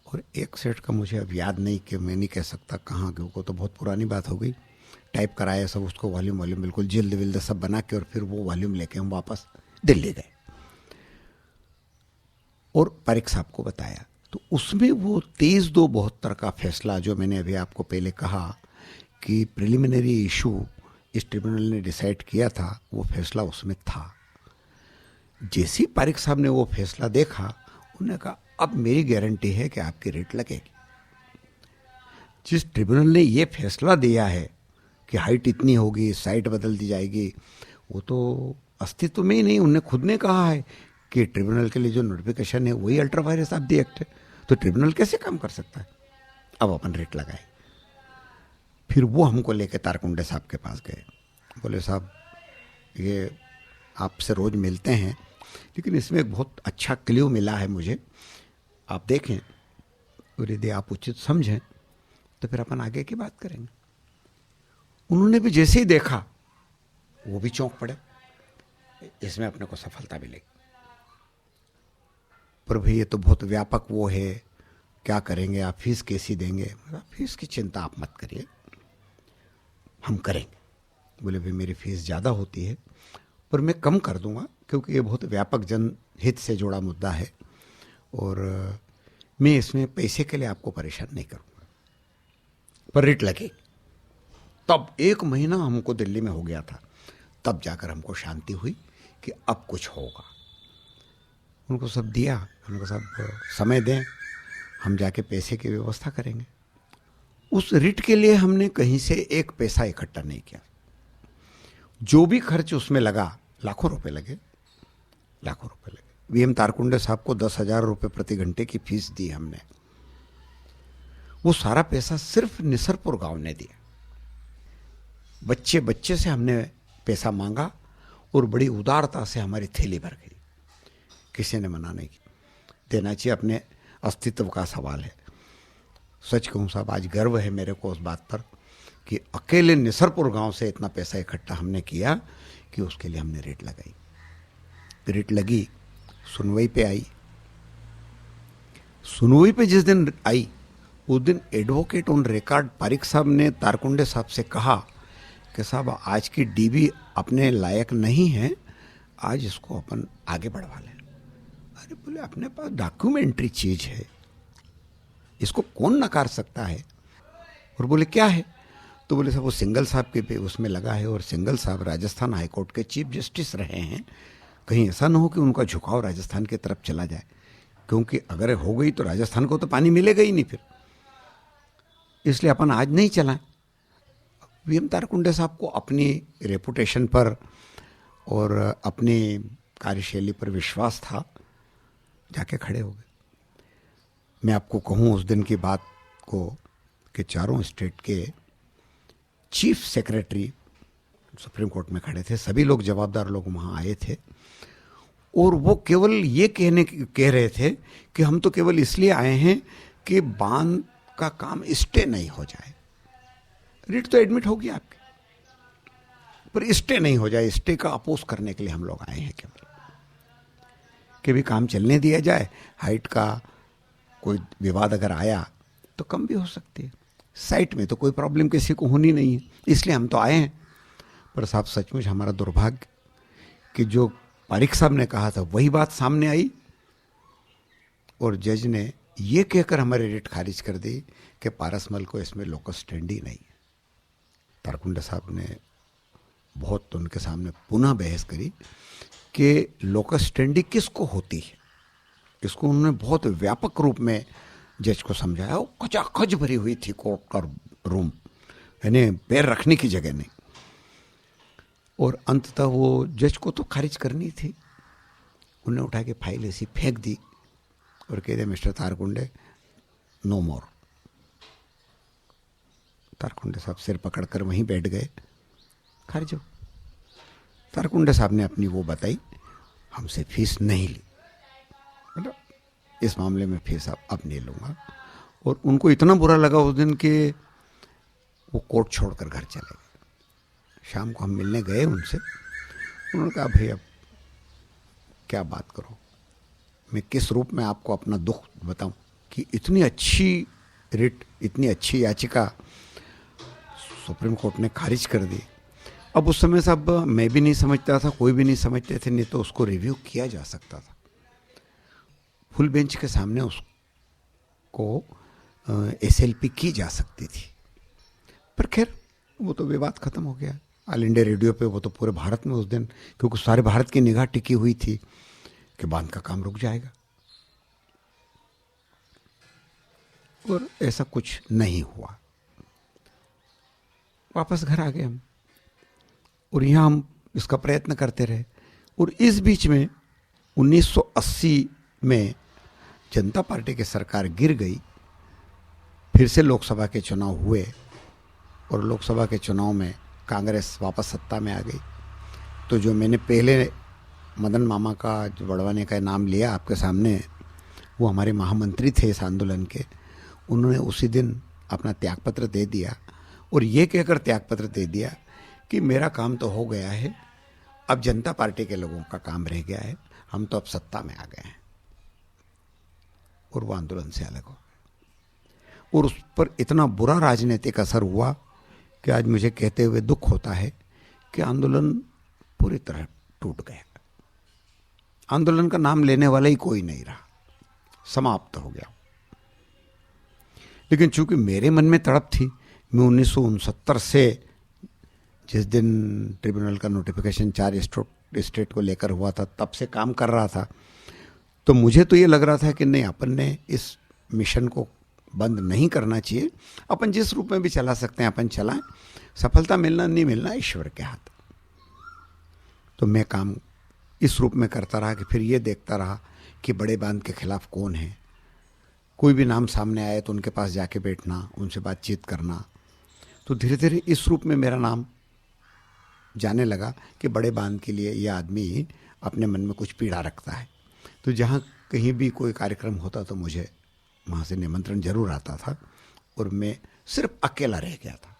और एक सेट का मुझे अब याद नहीं कि मैं नहीं कह सकता कहाँ, क्योंकि तो बहुत पुरानी बात हो गई। टाइप कराया सब, उसको वॉल्यूम बिल्कुल जिल्द विल्द सब बना के, और फिर वो वॉल्यूम लेके हम वापस दिल्ली गए और पारिक साहब को बताया। तो उसमें वो 23/2/72 का फैसला जो मैंने अभी आपको पहले कहा कि प्रिलिमिनरी इशू इस ट्रिब्यूनल ने डिसाइड किया था, वो फैसला उसमें था। जैसे ही पारिक साहब ने वो फैसला देखा, उन्होंने कहा अब मेरी गारंटी है कि आपकी रेट लगेगी। जिस ट्रिब्यूनल ने ये फैसला दिया है कि हाइट इतनी होगी, साइट बदल दी जाएगी, वो तो अस्तित्व में ही नहीं। उन्होंने खुद ने कहा है कि ट्रिब्यूनल के लिए जो नोटिफिकेशन है वही ultra vires of the act है, तो ट्रिब्यूनल कैसे काम कर सकता है। अब अपन रेट लगाए। फिर वो हमको लेके तारकुंडे साहब के पास गए, बोले साहब ये आपसे रोज़ मिलते हैं, लेकिन इसमें एक बहुत अच्छा क्ल्यू मिला है मुझे, आप देखें और यदि आप उचित समझें तो फिर अपन आगे की बात करेंगे। उन्होंने भी जैसे ही देखा वो भी चौंक पड़े, इसमें अपने को सफलता मिलेगी। पर भाई ये तो बहुत व्यापक वो है, क्या करेंगे आप, फीस कैसी देंगे? फीस की चिंता आप मत करिए, हम करेंगे। बोले भाई मेरी फीस ज़्यादा होती है पर मैं कम कर दूंगा, क्योंकि ये बहुत व्यापक जनहित से जुड़ा मुद्दा है और मैं इसमें पैसे के लिए आपको परेशान नहीं करूंगा, पर रेट लगे। तब 1 महीना हमको दिल्ली में हो गया था, तब जाकर हमको शांति हुई कि अब कुछ होगा। उनको सब दिया, उनको सब समय दें, हम जाके पैसे की व्यवस्था करेंगे। उस रिट के लिए हमने कहीं से 1 पैसा इकट्ठा नहीं किया। जो भी खर्च उसमें लगा, लाखों रुपए लगे, लाखों रुपए लगे। VM तारकुंडे साहब को 10,000 रुपये प्रति घंटे की फीस दी हमने। वो सारा पैसा सिर्फ निसरपुर गांव ने दिया। बच्चे बच्चे से हमने पैसा मांगा और बड़ी उदारता से हमारी थैली भर गई। किसी ने मना नहीं की। देना चाहिए, अपने अस्तित्व का सवाल है। सच कहूँ साहब, आज गर्व है मेरे को उस बात पर कि अकेले निसरपुर गांव से इतना पैसा इकट्ठा हमने किया कि उसके लिए हमने रेट लगाई। रेट लगी, सुनवाई पे आई। सुनवाई पे जिस दिन आई उस दिन एडवोकेट ऑन रिकॉर्ड पारिक साहब ने तारकुंडे साहब से कहा कि साहब आज की डीबी अपने लायक नहीं है, आज इसको अपन आगे बढ़वा लें। अरे बोले अपने पास डॉक्यूमेंट्री चीज है, इसको कौन नकार सकता है। और बोले क्या है, तो बोले साहब वो सिंघल साहब के पे उसमें लगा है, और सिंघल साहब राजस्थान हाईकोर्ट के चीफ जस्टिस रहे हैं, कहीं ऐसा ना हो कि उनका झुकाव राजस्थान की तरफ चला जाए, क्योंकि अगर हो गई तो राजस्थान को तो पानी मिलेगा ही नहीं फिर, इसलिए अपन आज नहीं चलाएं। वीएम तारकुंडे साहब को अपनी रेपुटेशन पर और अपनी कार्यशैली पर विश्वास था, जाके खड़े हो गए। मैं आपको कहूँ उस दिन की बात को कि चारों स्टेट के चीफ सेक्रेटरी सुप्रीम कोर्ट में खड़े थे, सभी लोग जवाबदार लोग वहाँ आए थे, और वो केवल ये कह रहे थे कि हम तो केवल इसलिए आए हैं कि बांध का काम स्टे नहीं हो जाए। रिट तो एडमिट होगी आपकी, पर स्टे नहीं हो जाए, स्टे का अपोज करने के लिए हम लोग आए हैं केवल, कि भी काम चलने दिया जाए। हाइट का कोई विवाद अगर आया तो कम भी हो सकती है, साइट में तो कोई प्रॉब्लम किसी को होनी नहीं है, इसलिए हम तो आए हैं। पर साहब सचमुच हमारा दुर्भाग्य कि जो पारिक साहब ने कहा था वही बात सामने आई, और जज ने ये कहकर हमारे रिट खारिज कर दी कि पारसमल को इसमें लोकस स्टैंडी नहीं है। तारकुंडे साहब ने बहुत उनके सामने पुनः बहस करी कि लोकस स्टैंडी किसको होती है, इसको उन्होंने बहुत व्यापक रूप में जज को समझाया। वो खचाखच भरी हुई थी कोर्ट का रूम, यानी पैर रखने की जगह नहीं, और अंततः वो जज को तो खारिज करनी थी। उन्हें उठा के फाइल ऐसी फेंक दी और कह दिया मिस्टर तारकुंडे नो मोर। तारकुंडे साहब सिर पकड़कर वहीं बैठ गए, खारिज हो। तारकुंडे साहब ने अपनी वो बताई, हमसे फीस नहीं ली, मतलब इस मामले में फीस अब नहीं लूँगा। और उनको इतना बुरा लगा उस दिन कि वो कोर्ट छोड़कर घर चले गए। शाम को हम मिलने गए उनसे, उन्होंने कहा भाई अब क्या बात करो, मैं किस रूप में आपको अपना दुख बताऊं कि इतनी अच्छी रिट, इतनी अच्छी याचिका सुप्रीम कोर्ट ने खारिज कर दी। अब उस समय साहब मैं भी नहीं समझता था, कोई भी नहीं समझते थे, नहीं तो उसको रिव्यू किया जा सकता था, फुल बेंच के सामने उसको एसएलपी की जा सकती थी। पर खैर वो तो विवाद खत्म हो गया। ऑल इंडिया रेडियो पे वो तो पूरे भारत में उस दिन, क्योंकि सारे भारत की निगाह टिकी हुई थी कि बांध का काम रुक जाएगा, और ऐसा कुछ नहीं हुआ। वापस घर आ गए हम, और यहाँ हम इसका प्रयत्न करते रहे। और इस बीच में 1980 में जनता पार्टी की सरकार गिर गई, फिर से लोकसभा के चुनाव हुए, और लोकसभा के चुनाव में कांग्रेस वापस सत्ता में आ गई। तो जो मैंने पहले मदन मामा का जो बड़वाने का नाम लिया आपके सामने, वो हमारे महामंत्री थे इस आंदोलन के, उन्होंने उसी दिन अपना त्यागपत्र दे दिया, और ये कहकर त्यागपत्र दे दिया कि मेरा काम तो हो गया है, अब जनता पार्टी के लोगों का काम रह गया है, हम तो अब सत्ता में आ गए हैं। और वो आंदोलन से अलग हो गए, और उस पर इतना बुरा राजनीतिक असर हुआ कि आज मुझे कहते हुए दुख होता है कि आंदोलन पूरी तरह टूट गया। आंदोलन का नाम लेने वाला ही कोई नहीं रहा, समाप्त हो गया। लेकिन चूंकि मेरे मन में तड़प थी, मैं 1969 से जिस दिन ट्रिब्यूनल का नोटिफिकेशन 4 स्टेट को लेकर हुआ था, तब से काम कर रहा था, तो मुझे तो ये लग रहा था कि नहीं, अपन ने इस मिशन को बंद नहीं करना चाहिए, अपन जिस रूप में भी चला सकते हैं अपन चलाएं, सफलता मिलना नहीं मिलना ईश्वर के हाथ। तो मैं काम इस रूप में करता रहा कि फिर ये देखता रहा कि बड़े बांध के खिलाफ कौन है, कोई भी नाम सामने आए तो उनके पास जाके बैठना, उनसे बातचीत करना। तो धीरे धीरे इस रूप में मेरा नाम जाने लगा कि बड़े बांध के लिए यह आदमी अपने मन में कुछ पीड़ा रखता है। तो जहाँ कहीं भी कोई कार्यक्रम होता तो मुझे वहाँ से निमंत्रण जरूर आता था और मैं सिर्फ अकेला रह गया था।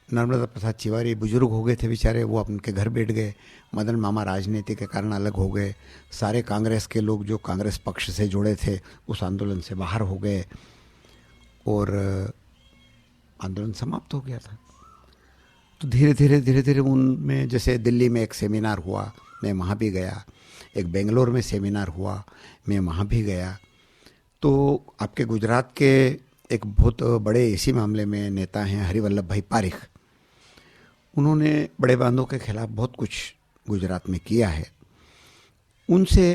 नर्मदा प्रसाद तिवारी बुजुर्ग हो गए थे बेचारे, वो उनके घर बैठ गए। मदन मामा राजनीति के कारण अलग हो गए। सारे कांग्रेस के लोग जो कांग्रेस पक्ष से जुड़े थे उस आंदोलन से बाहर हो गए और आंदोलन समाप्त हो गया था। तो धीरे धीरे उनमें, जैसे दिल्ली में एक सेमिनार हुआ, मैं वहाँ भी गया। एक बेंगलोर में सेमिनार हुआ, मैं वहाँ भी गया। तो आपके गुजरात के एक बहुत बड़े इसी मामले में नेता हैं हरिवल्लभ भाई पारिख। उन्होंने बड़े बांधों के खिलाफ बहुत कुछ गुजरात में किया है। उनसे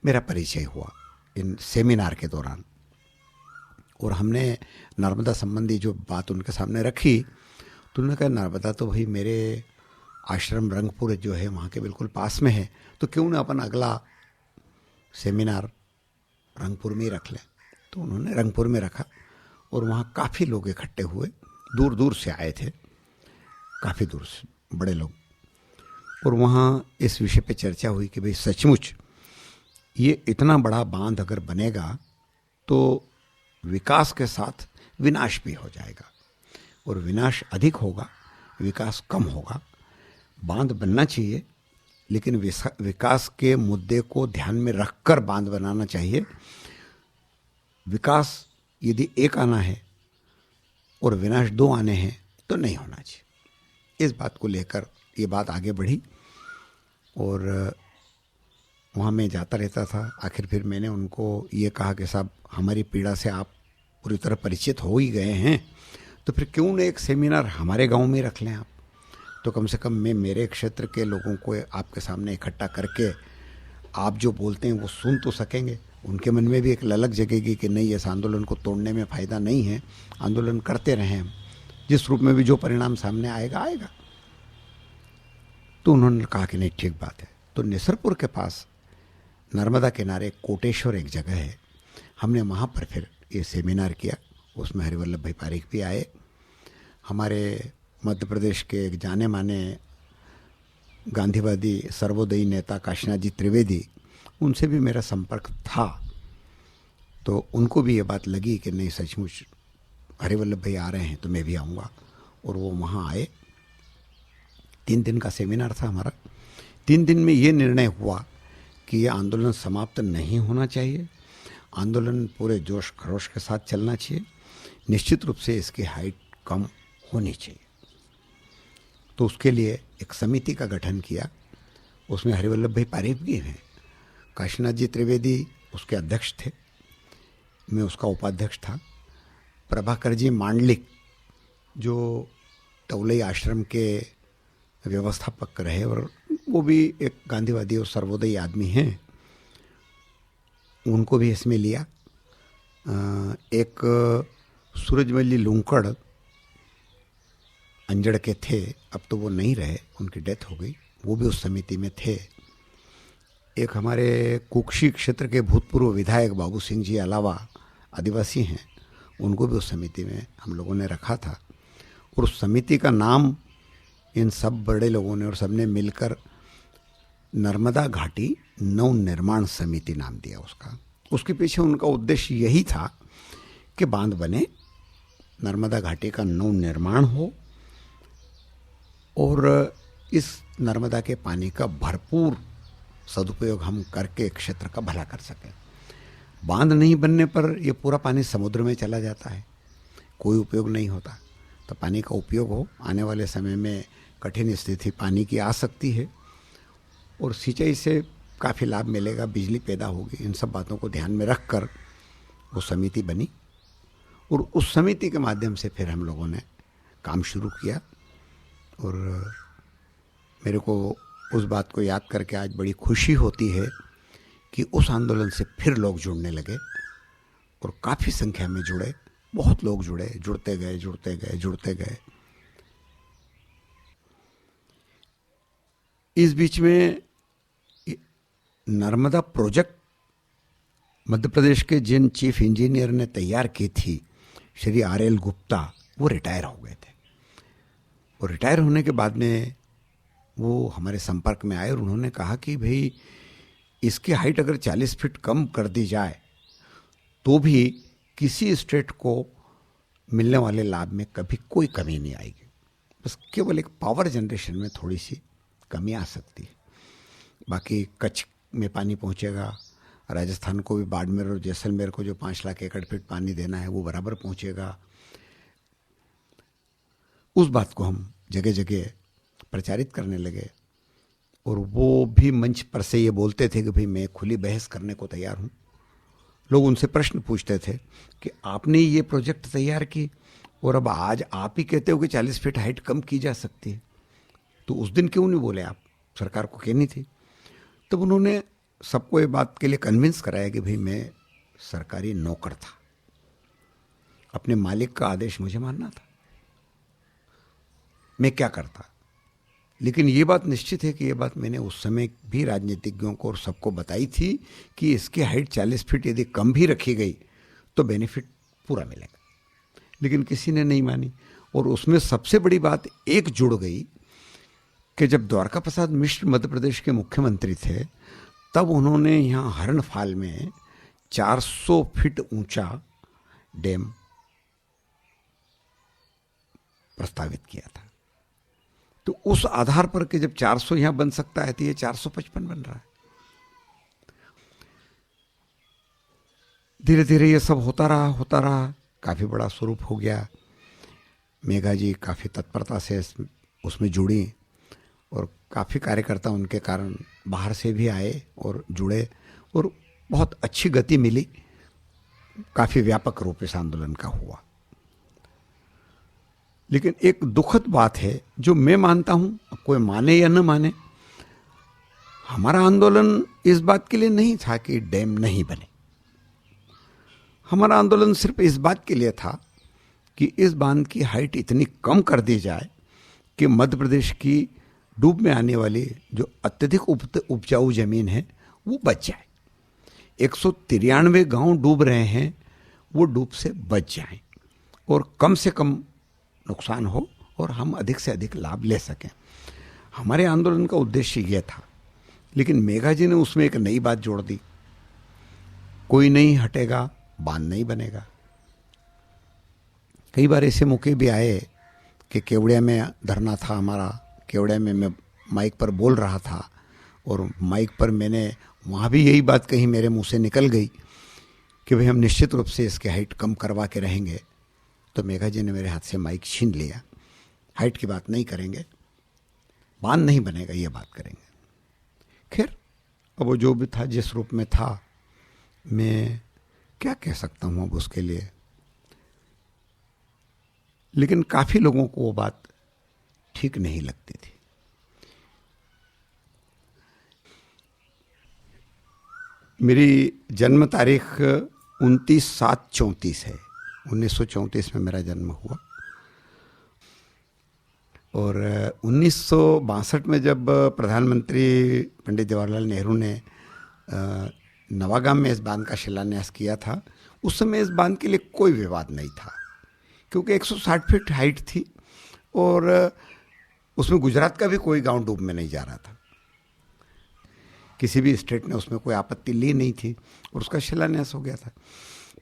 मेरा परिचय हुआ इन सेमिनार के दौरान और हमने नर्मदा संबंधी जो बात उनके सामने रखी तो उन्होंने कहा, नर्मदा तो भाई मेरे आश्रम रंगपुर जो है वहाँ के बिल्कुल पास में है, तो क्यों ना अपन अगला सेमिनार रंगपुर में ही रख लें। तो उन्होंने रंगपुर में रखा और वहाँ काफ़ी लोग इकट्ठे हुए, दूर दूर से आए थे, काफ़ी दूर से बड़े लोग। और वहाँ इस विषय पे चर्चा हुई कि भाई सचमुच ये इतना बड़ा बांध अगर बनेगा तो विकास के साथ विनाश भी हो जाएगा और विनाश अधिक होगा, विकास कम होगा। बांध बनना चाहिए लेकिन विकास के मुद्दे को ध्यान में रखकर बांध बनाना चाहिए। विकास यदि एक आना है और विनाश दो आने हैं तो नहीं होना चाहिए। इस बात को लेकर ये बात आगे बढ़ी और वहाँ मैं जाता रहता था। आखिर फिर मैंने उनको ये कहा कि साहब हमारी पीड़ा से आप पूरी तरह परिचित हो ही गए हैं, तो फिर क्यों न एक सेमिनार हमारे गांव में रख लें आप। तो कम से कम मैं मेरे क्षेत्र के लोगों को आपके सामने इकट्ठा करके आप जो बोलते हैं वो सुन तो सकेंगे। उनके मन में भी एक ललक जगेगी कि नहीं, इस आंदोलन को तोड़ने में फ़ायदा नहीं है, आंदोलन करते रहें हम, जिस रूप में भी जो परिणाम सामने आएगा आएगा। तो उन्होंने कहा कि नहीं ठीक बात है। तो निसरपुर के पास नर्मदा किनारे कोटेश्वर एक जगह है, हमने वहाँ पर फिर ये सेमिनार किया। उसमें हरिवल्लभ भाई पारिख भी आए, हमारे मध्य प्रदेश के एक जाने माने गांधीवादी सर्वोदयी नेता काशीनाथ जी त्रिवेदी, उनसे भी मेरा संपर्क था। तो उनको भी ये बात लगी कि नहीं सचमुच हरिवल्लभ भाई आ रहे हैं तो मैं भी आऊँगा, और वो वहाँ आए। 3 दिन का सेमिनार था हमारा। 3 दिन में ये निर्णय हुआ कि ये आंदोलन समाप्त नहीं होना चाहिए, आंदोलन पूरे जोश खरोश के साथ चलना चाहिए, निश्चित रूप से इसकी हाइट कम होनी चाहिए। तो उसके लिए एक समिति का गठन किया। उसमें हरिवल्लभ भाई पारिख भी हैं, काशीनाथ जी त्रिवेदी उसके अध्यक्ष थे, मैं उसका उपाध्यक्ष था। प्रभाकर जी मांडलिक जो तौलई आश्रम के व्यवस्थापक रहे और वो भी एक गांधीवादी और सर्वोदयी आदमी हैं, उनको भी इसमें लिया। एक सूरजमल्ली लूंकड़ अंजड़ के थे, अब तो वो नहीं रहे, उनकी डेथ हो गई, वो भी उस समिति में थे। एक हमारे कुक्षी क्षेत्र के भूतपूर्व विधायक बाबू सिंह जी अलावा आदिवासी हैं, उनको भी उस समिति में हम लोगों ने रखा था। और उस समिति का नाम इन सब बड़े लोगों ने और सबने मिलकर नर्मदा घाटी नवनिर्माण समिति नाम दिया उसका। उसके पीछे उनका उद्देश्य यही था कि बांध बने, नर्मदा घाटी का नवनिर्माण हो और इस नर्मदा के पानी का भरपूर सदुपयोग हम करके क्षेत्र का भला कर सकें। बांध नहीं बनने पर ये पूरा पानी समुद्र में चला जाता है, कोई उपयोग नहीं होता। तो पानी का उपयोग हो, आने वाले समय में कठिन स्थिति पानी की आ सकती है और सिंचाई से काफ़ी लाभ मिलेगा, बिजली पैदा होगी। इन सब बातों को ध्यान में रख कर वो समिति बनी और उस समिति के माध्यम से फिर हम लोगों ने काम शुरू किया। और मेरे को उस बात को याद करके आज बड़ी खुशी होती है कि उस आंदोलन से फिर लोग जुड़ने लगे और काफ़ी संख्या में जुड़े, बहुत लोग जुड़े, जुड़ते गए। इस बीच में नर्मदा प्रोजेक्ट मध्य प्रदेश के जिन चीफ इंजीनियर ने तैयार की थी, श्री RL गुप्ता, वो रिटायर हो गए थे। और रिटायर होने के बाद में वो हमारे संपर्क में आए और उन्होंने कहा कि भाई इसकी हाइट अगर 40 फीट कम कर दी जाए तो भी किसी स्टेट को मिलने वाले लाभ में कभी कोई कमी नहीं आएगी, बस केवल एक पावर जनरेशन में थोड़ी सी कमी आ सकती है। बाकी कच्छ में पानी पहुंचेगा, राजस्थान को भी बाड़मेर और जैसलमेर को जो 5 लाख एकड़ फीट पानी देना है वो बराबर पहुंचेगा। उस बात को हम जगह जगह प्रचारित करने लगे और वो भी मंच पर से ये बोलते थे कि भाई मैं खुली बहस करने को तैयार हूँ। लोग उनसे प्रश्न पूछते थे कि आपने ये प्रोजेक्ट तैयार की और अब आज आप ही कहते हो कि 40 फीट हाइट कम की जा सकती है, तो उस दिन क्यों नहीं बोले आप? सरकार को कहनी थी। तब उन्होंने सबको ये बात के लिए कन्विंस कराया कि भाई मैं सरकारी नौकर था, अपने मालिक का आदेश मुझे मानना था, मैं क्या करता। लेकिन ये बात निश्चित है कि ये बात मैंने उस समय भी राजनीतिज्ञों को और सबको बताई थी कि इसकी हाइट 40 फीट यदि कम भी रखी गई तो बेनिफिट पूरा मिलेगा, लेकिन किसी ने नहीं मानी। और उसमें सबसे बड़ी बात एक जुड़ गई कि जब द्वारका प्रसाद मिश्र मध्य प्रदेश के मुख्यमंत्री थे तब उन्होंने यहाँ हरनफाल में 400 फीट ऊंचा डैम प्रस्तावित किया था। तो उस आधार पर कि जब 400 यहां बन सकता है तो ये 455 बन रहा है। धीरे धीरे ये सब होता रहा, काफी बड़ा स्वरूप हो गया। मेघा जी काफी तत्परता से उसमें जुड़ी और काफी कार्यकर्ता उनके कारण बाहर से भी आए और जुड़े और बहुत अच्छी गति मिली। काफी व्यापक रूप इस आंदोलन का हुआ। लेकिन एक दुखद बात है जो मैं मानता हूं, अब कोई माने या न माने, हमारा आंदोलन इस बात के लिए नहीं था कि डैम नहीं बने। हमारा आंदोलन सिर्फ इस बात के लिए था कि इस बांध की हाइट इतनी कम कर दी जाए कि मध्य प्रदेश की डूब में आने वाली जो अत्यधिक उपजाऊ जमीन है वो बच जाए। 193 गांव डूब रहे हैं, वो डूब से बच जाएं और कम से कम नुकसान हो और हम अधिक से अधिक लाभ ले सकें। हमारे आंदोलन का उद्देश्य यह था। लेकिन मेघा जी ने उसमें एक नई बात जोड़ दी, कोई नहीं हटेगा, बांध नहीं बनेगा। कई बार ऐसे मौके भी आए कि केवड़िया में धरना था हमारा, केवड़िया में मैं माइक पर बोल रहा था और माइक पर मैंने वहाँ भी यही बात कही, मेरे मुंह से निकल गई कि भाई हम निश्चित रूप से इसकी हाइट कम करवा के रहेंगे। तो मेघा जी ने मेरे हाथ से माइक छीन लिया, हाइट की बात नहीं करेंगे, बांध नहीं बनेगा, ये बात करेंगे। खैर, अब वो जो भी था, जिस रूप में था, मैं क्या कह सकता हूँ अब उसके लिए। लेकिन काफी लोगों को वो बात ठीक नहीं लगती थी। मेरी जन्म तारीख 29/7/34 है। 1934 में मेरा जन्म हुआ और 1962 में जब प्रधानमंत्री पंडित जवाहरलाल नेहरू ने नवागाम में इस बांध का शिलान्यास किया था, उस समय इस बांध के लिए कोई विवाद नहीं था क्योंकि 160 फीट हाइट थी और उसमें गुजरात का भी कोई गांव डूब में नहीं जा रहा था। किसी भी स्टेट ने उसमें कोई आपत्ति ली नहीं थी और उसका शिलान्यास हो गया था।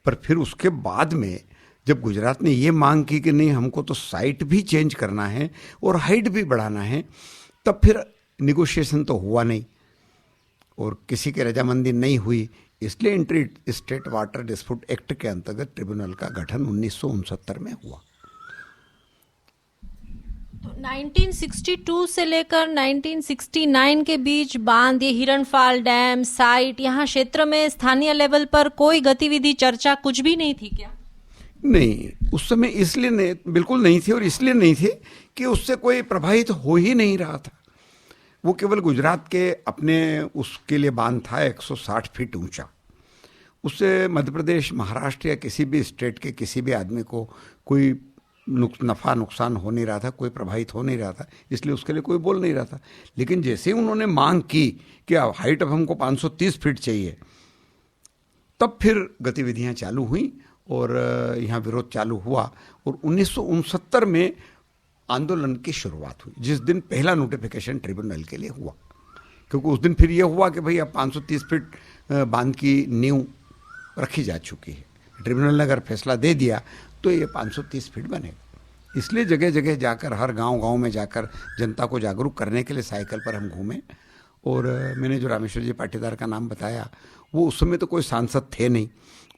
पर फिर उसके बाद में जब गुजरात ने ये मांग की कि नहीं, हमको तो साइट भी चेंज करना है और हाइट भी बढ़ाना है, तब फिर निगोशिएशन तो हुआ नहीं और किसी की रजामंदी नहीं हुई। इसलिए inter state water dispute act के अंतर्गत ट्रिब्यूनल का गठन 1969 में हुआ। तो 1962 से लेकर 1969 के बीच बांध, ये हिरणफाल डैम साइट, यहाँ क्षेत्र में स्थानीय लेवल पर कोई गतिविधि, चर्चा कुछ भी नहीं थी क्या? नहीं, उस समय इसलिए नहीं, बिल्कुल नहीं थी और इसलिए नहीं थी कि उससे कोई प्रभावित हो ही नहीं रहा था। वो केवल गुजरात के अपने उसके लिए बांध था 160 फीट ऊंचा। उससे मध्य प्रदेश, महाराष्ट्र या किसी भी स्टेट के किसी भी आदमी को कोई नफ़ा नुकसान हो नहीं रहा था, कोई प्रभावित हो नहीं रहा था, इसलिए उसके लिए कोई बोल नहीं रहा था। लेकिन जैसे ही उन्होंने मांग की कि हाइट अब हमको 530 फीट चाहिए, तब फिर गतिविधियां चालू हुई और यहाँ विरोध चालू हुआ और 1969 में आंदोलन की शुरुआत हुई, जिस दिन पहला नोटिफिकेशन ट्रिब्यूनल के लिए हुआ। क्योंकि उस दिन फिर यह हुआ कि भाई अब 530 फीट बांध की नींव रखी जा चुकी है, ट्रिब्यूनल ने अगर फैसला दे दिया तो ये 530 फीट बनेगा। इसलिए जगह जगह जाकर, हर गांव में जाकर जनता को जागरूक करने के लिए साइकिल पर हम घूमे। और मैंने जो रामेश्वर जी पाटीदार का नाम बताया, वो उस समय तो कोई सांसद थे नहीं,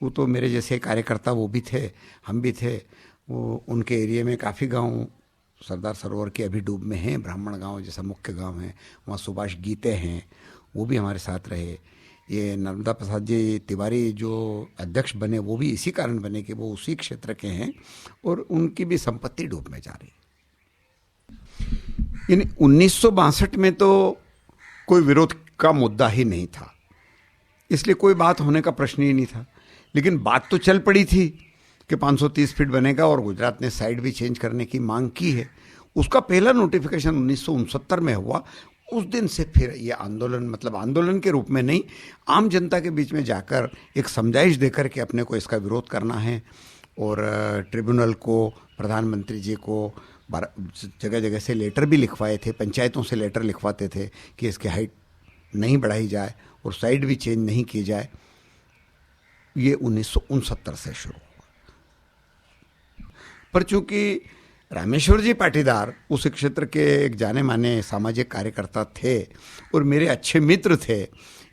वो तो मेरे जैसे कार्यकर्ता वो भी थे, हम भी थे। वो उनके एरिया में काफ़ी गांव सरदार सरोवर के अभी डूब में हैं, ब्राह्मण गांव जैसा मुख्य गांव है, वहाँ सुभाष गीते हैं, वो भी हमारे साथ रहे। ये नर्मदा प्रसाद जी तिवारी जो अध्यक्ष बने, वो भी इसी कारण बने कि वो उसी क्षेत्र के हैं और उनकी भी संपत्ति डूब में जा रही। यानी 1962 में तो कोई विरोध का मुद्दा ही नहीं था, इसलिए कोई बात होने का प्रश्न ही नहीं था। लेकिन बात तो चल पड़ी थी कि 530 फीट बनेगा और गुजरात ने साइड भी चेंज करने की मांग की है। उसका पहला नोटिफिकेशन 1969 में हुआ। उस दिन से फिर ये आंदोलन, मतलब आंदोलन के रूप में नहीं, आम जनता के बीच में जाकर एक समझाइश देकर के अपने को इसका विरोध करना है। और ट्रिब्यूनल को, प्रधानमंत्री जी को जगह जगह से लेटर भी लिखवाए थे, पंचायतों से लेटर लिखवाते थे कि इसकी हाइट नहीं बढ़ाई जाए और साइड भी चेंज नहीं की जाए। ये 1969 से शुरू हुआ। पर चूंकि रामेश्वर जी पाटीदार उस क्षेत्र के एक जाने माने सामाजिक कार्यकर्ता थे और मेरे अच्छे मित्र थे,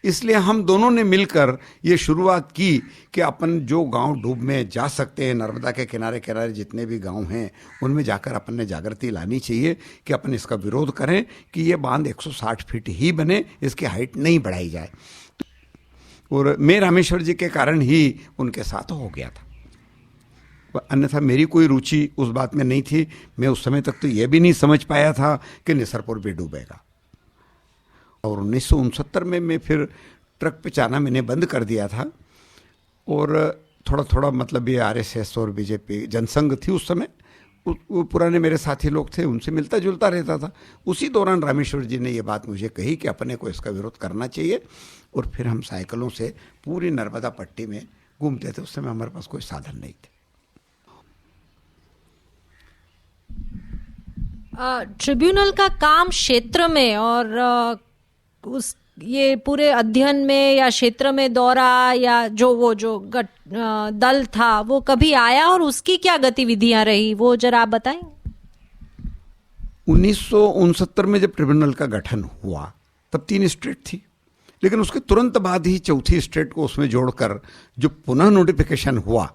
इसलिए हम दोनों ने मिलकर ये शुरुआत की कि अपन जो गांव डूब में जा सकते हैं, नर्मदा के किनारे किनारे जितने भी गांव हैं, उनमें जाकर अपन ने जागृति लानी चाहिए कि अपन इसका विरोध करें कि ये बांध 160 फीट ही बने, इसकी हाइट नहीं बढ़ाई जाए। और मैं रामेश्वर जी के कारण ही उनके साथ हो गया था, अन्यथा मेरी कोई रुचि उस बात में नहीं थी। मैं उस समय तक तो यह भी नहीं समझ पाया था कि निसरपुर भी डूबेगा। और 1969 में मैं फिर ट्रक पे जाना मैंने बंद कर दिया था और थोड़ा थोड़ा, मतलब ये आरएसएस और बीजेपी जनसंघ थी उस समय, वो पुराने मेरे साथी लोग थे, उनसे मिलता जुलता रहता था। उसी दौरान रामेश्वर जी ने ये बात मुझे कही कि अपने को इसका विरोध करना चाहिए। और फिर हम साइकिलों से पूरी नर्मदा पट्टी में घूमते थे। उस समय हमारे पास कोई साधन नहीं थे। ट्रिब्यूनल का काम क्षेत्र में और उस ये पूरे अध्ययन में या क्षेत्र में दौरा या जो दल था वो कभी आया और उसकी क्या गतिविधियां रही, वो जरा आप बताएं। 1969 में जब ट्रिब्यूनल का गठन हुआ तब 3 स्टेट थी, लेकिन उसके तुरंत बाद ही चौथी स्टेट को उसमें जोड़कर जो पुनः नोटिफिकेशन हुआ,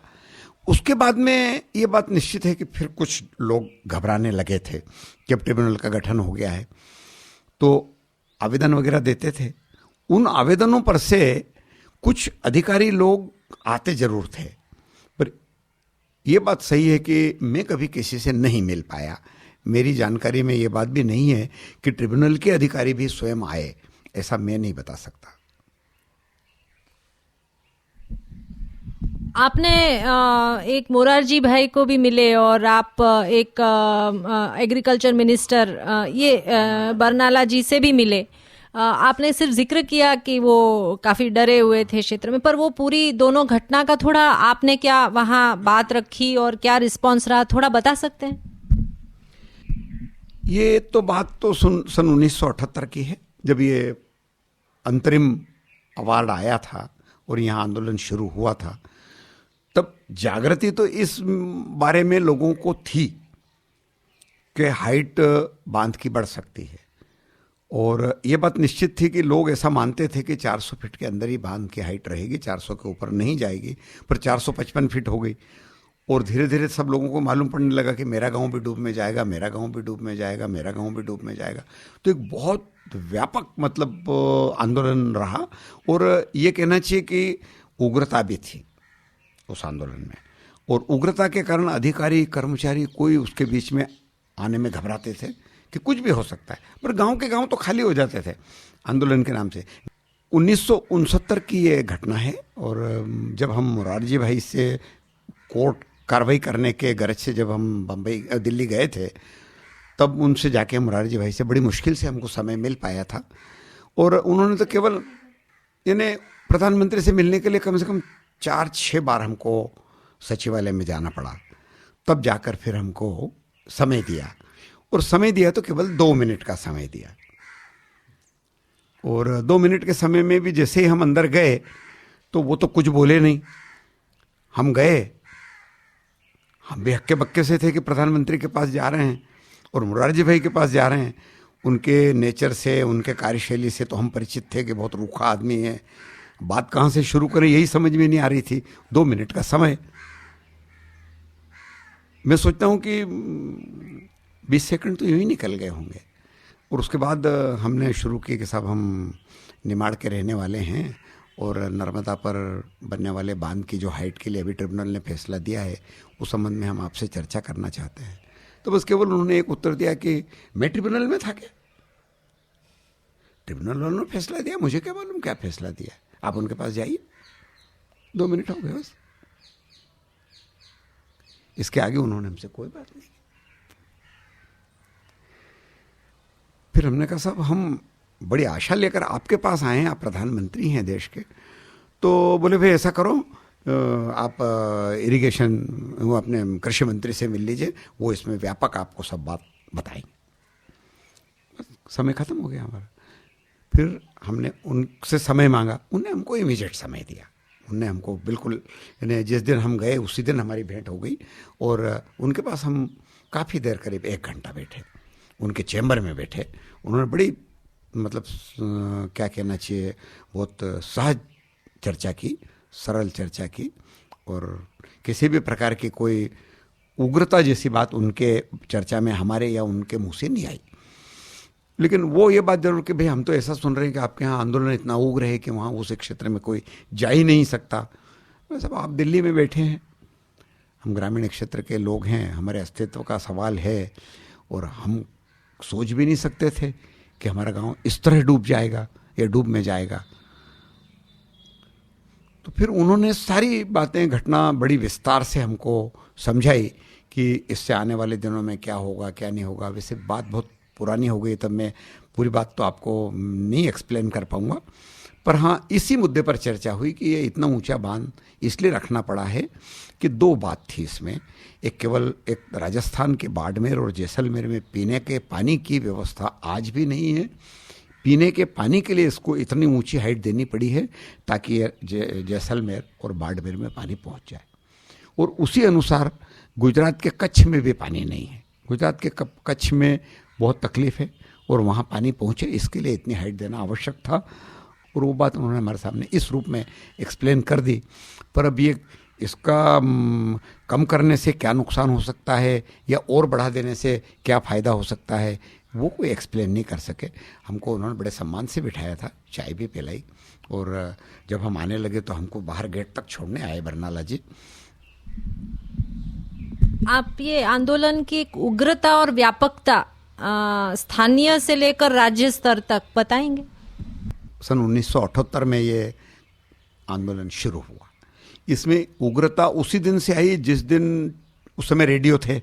उसके बाद में ये बात निश्चित है कि फिर कुछ लोग घबराने लगे थे। जब ट्रिब्यूनल का गठन हो गया है तो आवेदन वगैरह देते थे। उन आवेदनों पर से कुछ अधिकारी लोग आते जरूर थे, पर यह बात सही है कि मैं कभी किसी से नहीं मिल पाया। मेरी जानकारी में ये बात भी नहीं है कि ट्रिब्यूनल के अधिकारी भी स्वयं आए, ऐसा मैं नहीं बता सकता। आपने एक मोरारजी भाई को भी मिले और आप एक एग्रीकल्चर मिनिस्टर ये बरनाला जी से भी मिले। आपने सिर्फ जिक्र किया कि वो काफ़ी डरे हुए थे क्षेत्र में, पर वो पूरी दोनों घटना का थोड़ा आपने क्या वहाँ बात रखी और क्या रिस्पांस रहा, थोड़ा बता सकते हैं? ये तो बात तो सन 1978 की है, जब ये अंतरिम अवार्ड आया था और यहाँ आंदोलन शुरू हुआ था। तब जागृति तो इस बारे में लोगों को थी कि हाइट बांध की बढ़ सकती है, और ये बात निश्चित थी कि लोग ऐसा मानते थे कि 400 फीट के अंदर ही बांध की हाइट रहेगी, 400 के ऊपर नहीं जाएगी। पर 455 फीट हो गई और धीरे धीरे सब लोगों को मालूम पड़ने लगा कि मेरा गांव भी डूब में जाएगा, मेरा गांव भी डूब में जाएगा, मेरा गांव भी डूब में जाएगा। तो एक बहुत व्यापक मतलब आंदोलन रहा, और ये कहना चाहिए कि उग्रता भी थी उस आंदोलन में, और उग्रता के कारण अधिकारी कर्मचारी कोई उसके बीच में आने में घबराते थे कि कुछ भी हो सकता है। पर गांव के गांव तो खाली हो जाते थे आंदोलन के नाम से। 1969 की ये घटना है, और जब हम मोरारजी भाई से कोर्ट कार्रवाई करने के गरज से जब हम दिल्ली गए थे, तब उनसे जाके मोरारजी भाई से बड़ी मुश्किल से हमको समय मिल पाया था। और उन्होंने तो केवल यानी प्रधानमंत्री से मिलने के लिए कम से कम 4-6 बार हमको सचिवालय में जाना पड़ा, तब जाकर फिर हमको समय दिया। और समय दिया तो केवल 2 मिनट का समय दिया। और 2 मिनट के समय में भी जैसे ही हम अंदर गए तो वो तो कुछ बोले नहीं। हम गए, हम भी हक्के बक्के से थे कि प्रधानमंत्री के पास जा रहे हैं और मुरारजी भाई के पास जा रहे हैं। उनके नेचर से, उनके कार्यशैली से तो हम परिचित थे कि बहुत रूखा आदमी है, बात कहाँ से शुरू करें यही समझ में नहीं आ रही थी। 2 मिनट का समय, मैं सोचता हूँ कि 20 सेकंड तो यूं ही निकल गए होंगे। और उसके बाद हमने शुरू किया कि साहब हम निमाड़ के रहने वाले हैं और नर्मदा पर बनने वाले बांध की जो हाइट के लिए अभी ट्रिब्यूनल ने फैसला दिया है उस संबंध में हम आपसे चर्चा करना चाहते हैं। तो बस केवल उन्होंने एक उत्तर दिया कि मैं ट्रिब्यूनल में था क्या, ट्रिब्यूनल वालों ने फैसला दिया, मुझे क्या मालूम क्या फैसला दिया, आप उनके पास जाइए। 2 मिनट हो गए बस, इसके आगे उन्होंने हमसे कोई बात नहीं। फिर हमने कहा साहब हम बड़ी आशा लेकर आपके पास आए हैं, आप प्रधानमंत्री हैं देश के। तो बोले भाई ऐसा करो, आप इरिगेशन वो अपने कृषि मंत्री से मिल लीजिए, वो इसमें व्यापक आपको सब बात बताएंगे। समय खत्म हो गया हमारा। फिर हमने उनसे समय मांगा, उन्होंने हमको इमीडिएट समय दिया। उनने हमको बिल्कुल, जिस दिन हम गए उसी दिन हमारी भेंट हो गई। और उनके पास हम काफ़ी देर, करीब 1 घंटा बैठे, उनके चैम्बर में बैठे। उन्होंने बड़ी मतलब क्या कहना चाहिए, बहुत सहज चर्चा की, सरल चर्चा की, और किसी भी प्रकार की कोई उग्रता जैसी बात उनके चर्चा में हमारे या उनके मुंह से नहीं आई। लेकिन वो ये बात जरूर कि भाई हम तो ऐसा सुन रहे हैं कि आपके यहाँ आंदोलन इतना उग्र है कि वहाँ उस क्षेत्र में कोई जा ही नहीं सकता। वैसे आप दिल्ली में बैठे हैं, हम ग्रामीण क्षेत्र के लोग हैं, हमारे अस्तित्व का सवाल है, और हम सोच भी नहीं सकते थे कि हमारा गांव इस तरह डूब जाएगा या डूब में जाएगा। तो फिर उन्होंने सारी बातें, घटना बड़ी विस्तार से हमको समझाई कि इससे आने वाले दिनों में क्या होगा क्या नहीं होगा। वैसे बात बहुत पुरानी हो गई, तब मैं पूरी बात तो आपको नहीं एक्सप्लेन कर पाऊंगा, पर हाँ इसी मुद्दे पर चर्चा हुई कि ये इतना ऊंचा बांध इसलिए रखना पड़ा है कि 2 बात थी इसमें। एक केवल एक राजस्थान के बाड़मेर और जैसलमेर में पीने के पानी की व्यवस्था आज भी नहीं है। पीने के पानी के लिए इसको इतनी ऊंची हाइट देनी पड़ी है ताकि जैसलमेर और बाड़मेर में पानी पहुंच जाए। और उसी अनुसार गुजरात के कच्छ में भी पानी नहीं है। गुजरात के कच्छ में बहुत तकलीफ है और वहाँ पानी पहुँचे, इसके लिए इतनी हाइट देना आवश्यक था। और वो बात उन्होंने हमारे सामने इस रूप में एक्सप्लेन कर दी। पर अब ये इसका कम करने से क्या नुकसान हो सकता है या और बढ़ा देने से क्या फ़ायदा हो सकता है, वो कोई एक्सप्लेन नहीं कर सके। हमको उन्होंने बड़े सम्मान से बिठाया था, चाय भी पिलाई, और जब हम आने लगे तो हमको बाहर गेट तक छोड़ने आए बरनाला जी। आप ये आंदोलन की उग्रता और व्यापकता स्थानीय से लेकर राज्य स्तर तक बताएंगे? सन 1978 में ये आंदोलन शुरू हुआ। इसमें उग्रता उसी दिन से आई जिस दिन, उस समय रेडियो थे,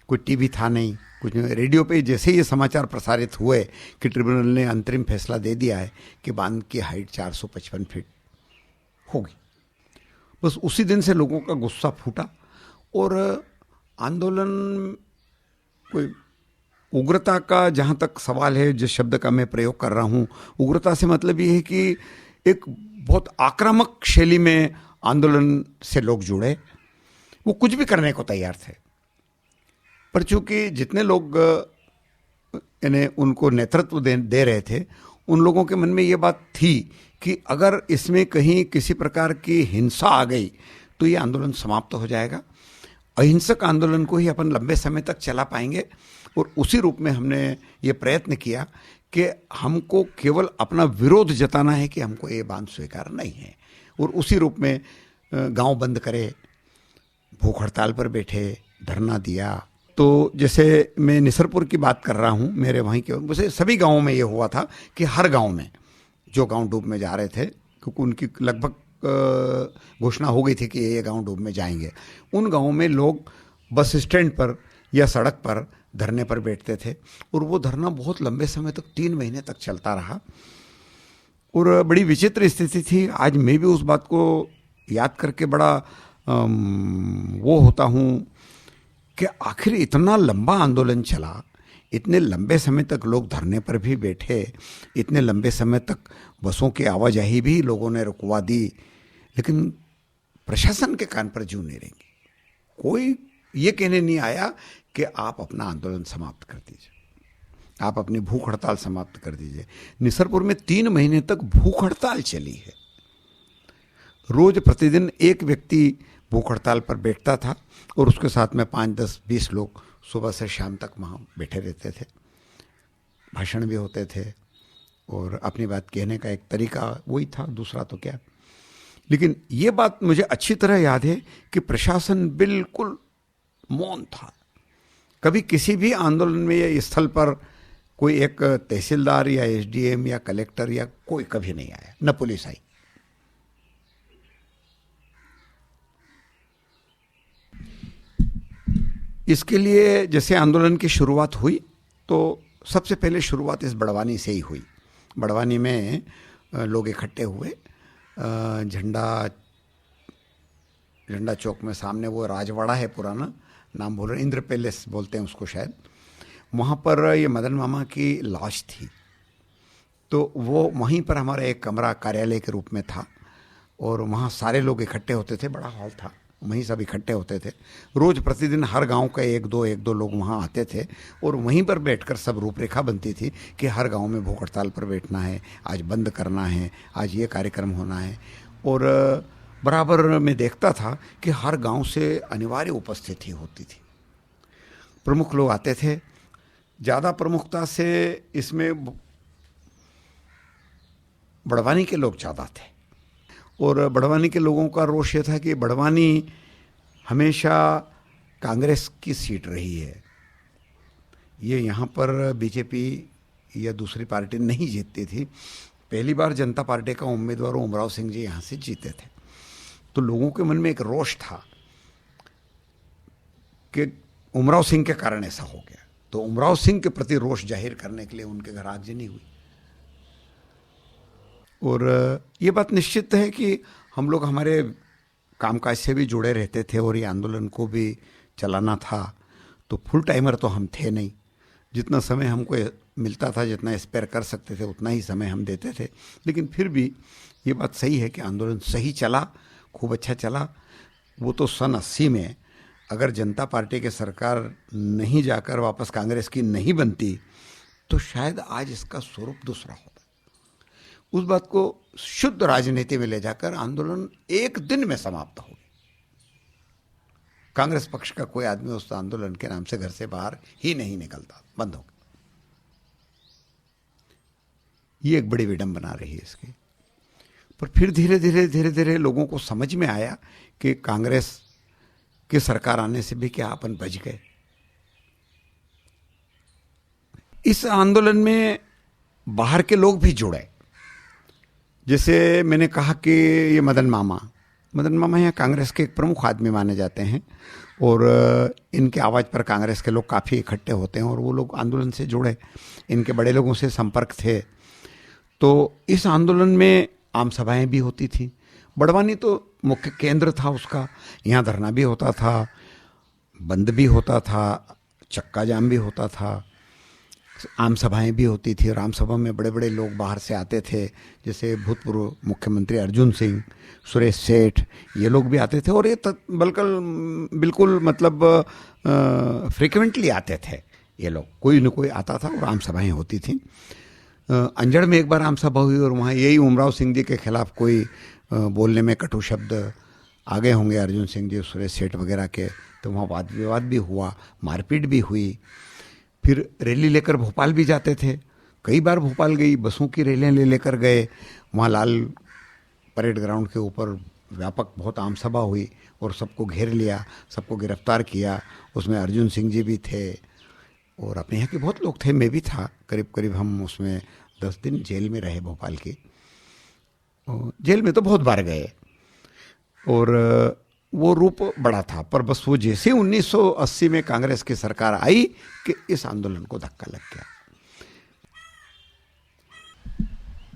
कोई टीवी था नहीं, कुछ नहीं। रेडियो पे जैसे ये समाचार प्रसारित हुए कि ट्रिब्यूनल ने अंतरिम फैसला दे दिया है कि बांध की हाइट 455 फीट होगी, बस उसी दिन से लोगों का गुस्सा फूटा। और आंदोलन कोई उग्रता का जहाँ तक सवाल है, जिस शब्द का मैं प्रयोग कर रहा हूँ, उग्रता से मतलब ये है कि एक बहुत आक्रामक शैली में आंदोलन से लोग जुड़े, वो कुछ भी करने को तैयार थे। पर चूंकि जितने लोग यानी उनको नेतृत्व दे रहे थे, उन लोगों के मन में ये बात थी कि अगर इसमें कहीं किसी प्रकार की हिंसा आ गई तो ये आंदोलन समाप्त हो जाएगा। अहिंसक आंदोलन को ही अपन लंबे समय तक चला पाएंगे। और उसी रूप में हमने ये प्रयत्न किया कि हमको केवल अपना विरोध जताना है कि हमको ये बांध स्वीकार नहीं है। और उसी रूप में गांव बंद करे, भूख हड़ताल पर बैठे, धरना दिया। तो जैसे मैं निसरपुर की बात कर रहा हूँ, मेरे वहीं के वैसे सभी गाँवों में ये हुआ था कि हर गाँव में जो गाँव डूब में जा रहे थे, क्योंकि उनकी लगभग घोषणा हो गई थी कि ये गाँव डूब में जाएंगे, उन गाँवों में लोग बस स्टैंड पर या सड़क पर धरने पर बैठते थे। और वो धरना बहुत लंबे समय तक, 3 महीने तक चलता रहा। और बड़ी विचित्र स्थिति थी। आज मैं भी उस बात को याद करके बड़ा वो होता हूँ कि आखिर इतना लंबा आंदोलन चला, इतने लंबे समय तक लोग धरने पर भी बैठे, इतने लंबे समय तक बसों की आवाजाही भी लोगों ने रुकवा दी, लेकिन प्रशासन के कान पर जूं नहीं रहेंगे। कोई ये कहने नहीं आया कि आप अपना आंदोलन समाप्त कर दीजिए, आप अपनी भूख हड़ताल समाप्त कर दीजिए। निसरपुर में 3 महीने तक भूख हड़ताल चली है। रोज प्रतिदिन एक व्यक्ति भूख हड़ताल पर बैठता था और उसके साथ में 5, 10, 20 लोग सुबह से शाम तक वहाँ बैठे रहते थे। भाषण भी होते थे और अपनी बात कहने का एक तरीका वही था, दूसरा तो क्या। लेकिन ये बात मुझे अच्छी तरह याद है कि प्रशासन बिल्कुल मौन था। कभी किसी भी आंदोलन में या स्थल पर कोई एक तहसीलदार या एसडीएम या कलेक्टर या कोई कभी नहीं आया, न पुलिस आई। इसके लिए जैसे आंदोलन की शुरुआत हुई तो सबसे पहले शुरुआत इस बड़वानी से ही हुई। बड़वानी में लोग इकट्ठे हुए, झंडा चौक में सामने वो राजवाड़ा है पुराना, नाम बोल रहे, इंद्र पैलेस बोलते हैं उसको शायद। वहाँ पर ये मदन मामा की लाश थी, तो वो वहीं पर हमारा एक कमरा कार्यालय के रूप में था और वहाँ सारे लोग इकट्ठे होते थे, बड़ा हॉल था, वहीं सब इकट्ठे होते थे। रोज़ प्रतिदिन हर गांव का एक दो लोग वहाँ आते थे और वहीं पर बैठकर सब रूपरेखा बनती थी कि हर गांव में भूख हड़ताल पर बैठना है, आज बंद करना है, आज ये कार्यक्रम होना है। और बराबर मैं देखता था कि हर गांव से अनिवार्य उपस्थिति होती थी, प्रमुख लोग आते थे। ज़्यादा प्रमुखता से इसमें बड़वानी के लोग ज़्यादा थे और बड़वानी के लोगों का रोष ये था कि बड़वानी हमेशा कांग्रेस की सीट रही है, ये यहाँ पर बीजेपी या दूसरी पार्टी नहीं जीतती थी। पहली बार जनता पार्टी का उम्मीदवार उमराव सिंह जी यहाँ से जीते थे, तो लोगों के मन में एक रोष था कि उमराव सिंह के कारण ऐसा हो गया। तो उमराव सिंह के प्रति रोष जाहिर करने के लिए उनके घर आगजनी हुई। और ये बात निश्चित है कि हम लोग हमारे कामकाज से भी जुड़े रहते थे और ये आंदोलन को भी चलाना था, तो फुल टाइमर तो हम थे नहीं। जितना समय हमको मिलता था, जितना स्पेयर कर सकते थे, उतना ही समय हम देते थे। लेकिन फिर भी ये बात सही है कि आंदोलन सही चला, खूब अच्छा चला। वो तो सन 80 में अगर जनता पार्टी की सरकार नहीं जाकर वापस कांग्रेस की नहीं बनती तो शायद आज इसका स्वरूप दूसरा होता। उस बात को शुद्ध राजनीति में ले जाकर आंदोलन एक दिन में समाप्त हो गया। कांग्रेस पक्ष का कोई आदमी उस आंदोलन के नाम से घर से बाहर ही नहीं निकलता, बंद हो गया। ये एक बड़ी विडंबना रही है इसकी। पर फिर धीरे धीरे लोगों को समझ में आया कि कांग्रेस की सरकार आने से भी क्या अपन बच गए। इस आंदोलन में बाहर के लोग भी जुड़े। जैसे मैंने कहा कि ये मदन मामा यहाँ कांग्रेस के एक प्रमुख आदमी माने जाते हैं और इनके आवाज़ पर कांग्रेस के लोग काफ़ी इकट्ठे होते हैं और वो लोग आंदोलन से जुड़े, इनके बड़े लोगों से संपर्क थे। तो इस आंदोलन में आम सभाएं भी होती थी। बड़वानी तो मुख्य केंद्र था उसका, यहाँ धरना भी होता था, बंद भी होता था, चक्का जाम भी होता था, आम सभाएं भी होती थी। और आम सभा में बड़े बड़े लोग बाहर से आते थे, जैसे भूतपूर्व मुख्यमंत्री अर्जुन सिंह, सुरेश सेठ, ये लोग भी आते थे। और ये बिल्कुल मतलब फ्रिक्वेंटली आते थे ये लोग, कोई न कोई आता था और आम सभाएं होती थी। अंजड़ में एक बार आम सभा हुई और वहाँ यही उमराव सिंह जी के खिलाफ कोई बोलने में कटु शब्द आ गए होंगे अर्जुन सिंह जी, सुरेश सेठ वगैरह के, तो वहाँ वाद विवाद भी हुआ, मारपीट भी हुई। फिर रैली लेकर भोपाल भी जाते थे, कई बार भोपाल गई, बसों की रैलियाँ लेकर गए। वहाँ लाल परेड ग्राउंड के ऊपर व्यापक बहुत आम सभा हुई और सबको घेर लिया, सबको गिरफ्तार किया। उसमें अर्जुन सिंह जी भी थे और अपने यहाँ के बहुत लोग थे, मैं भी था। करीब हम उसमें 10 दिन जेल में रहे भोपाल की। जेल में तो बहुत बार गए और वो रूप बड़ा था। पर बस वो जैसे 1980 में कांग्रेस की सरकार आई कि इस आंदोलन को धक्का लग गया।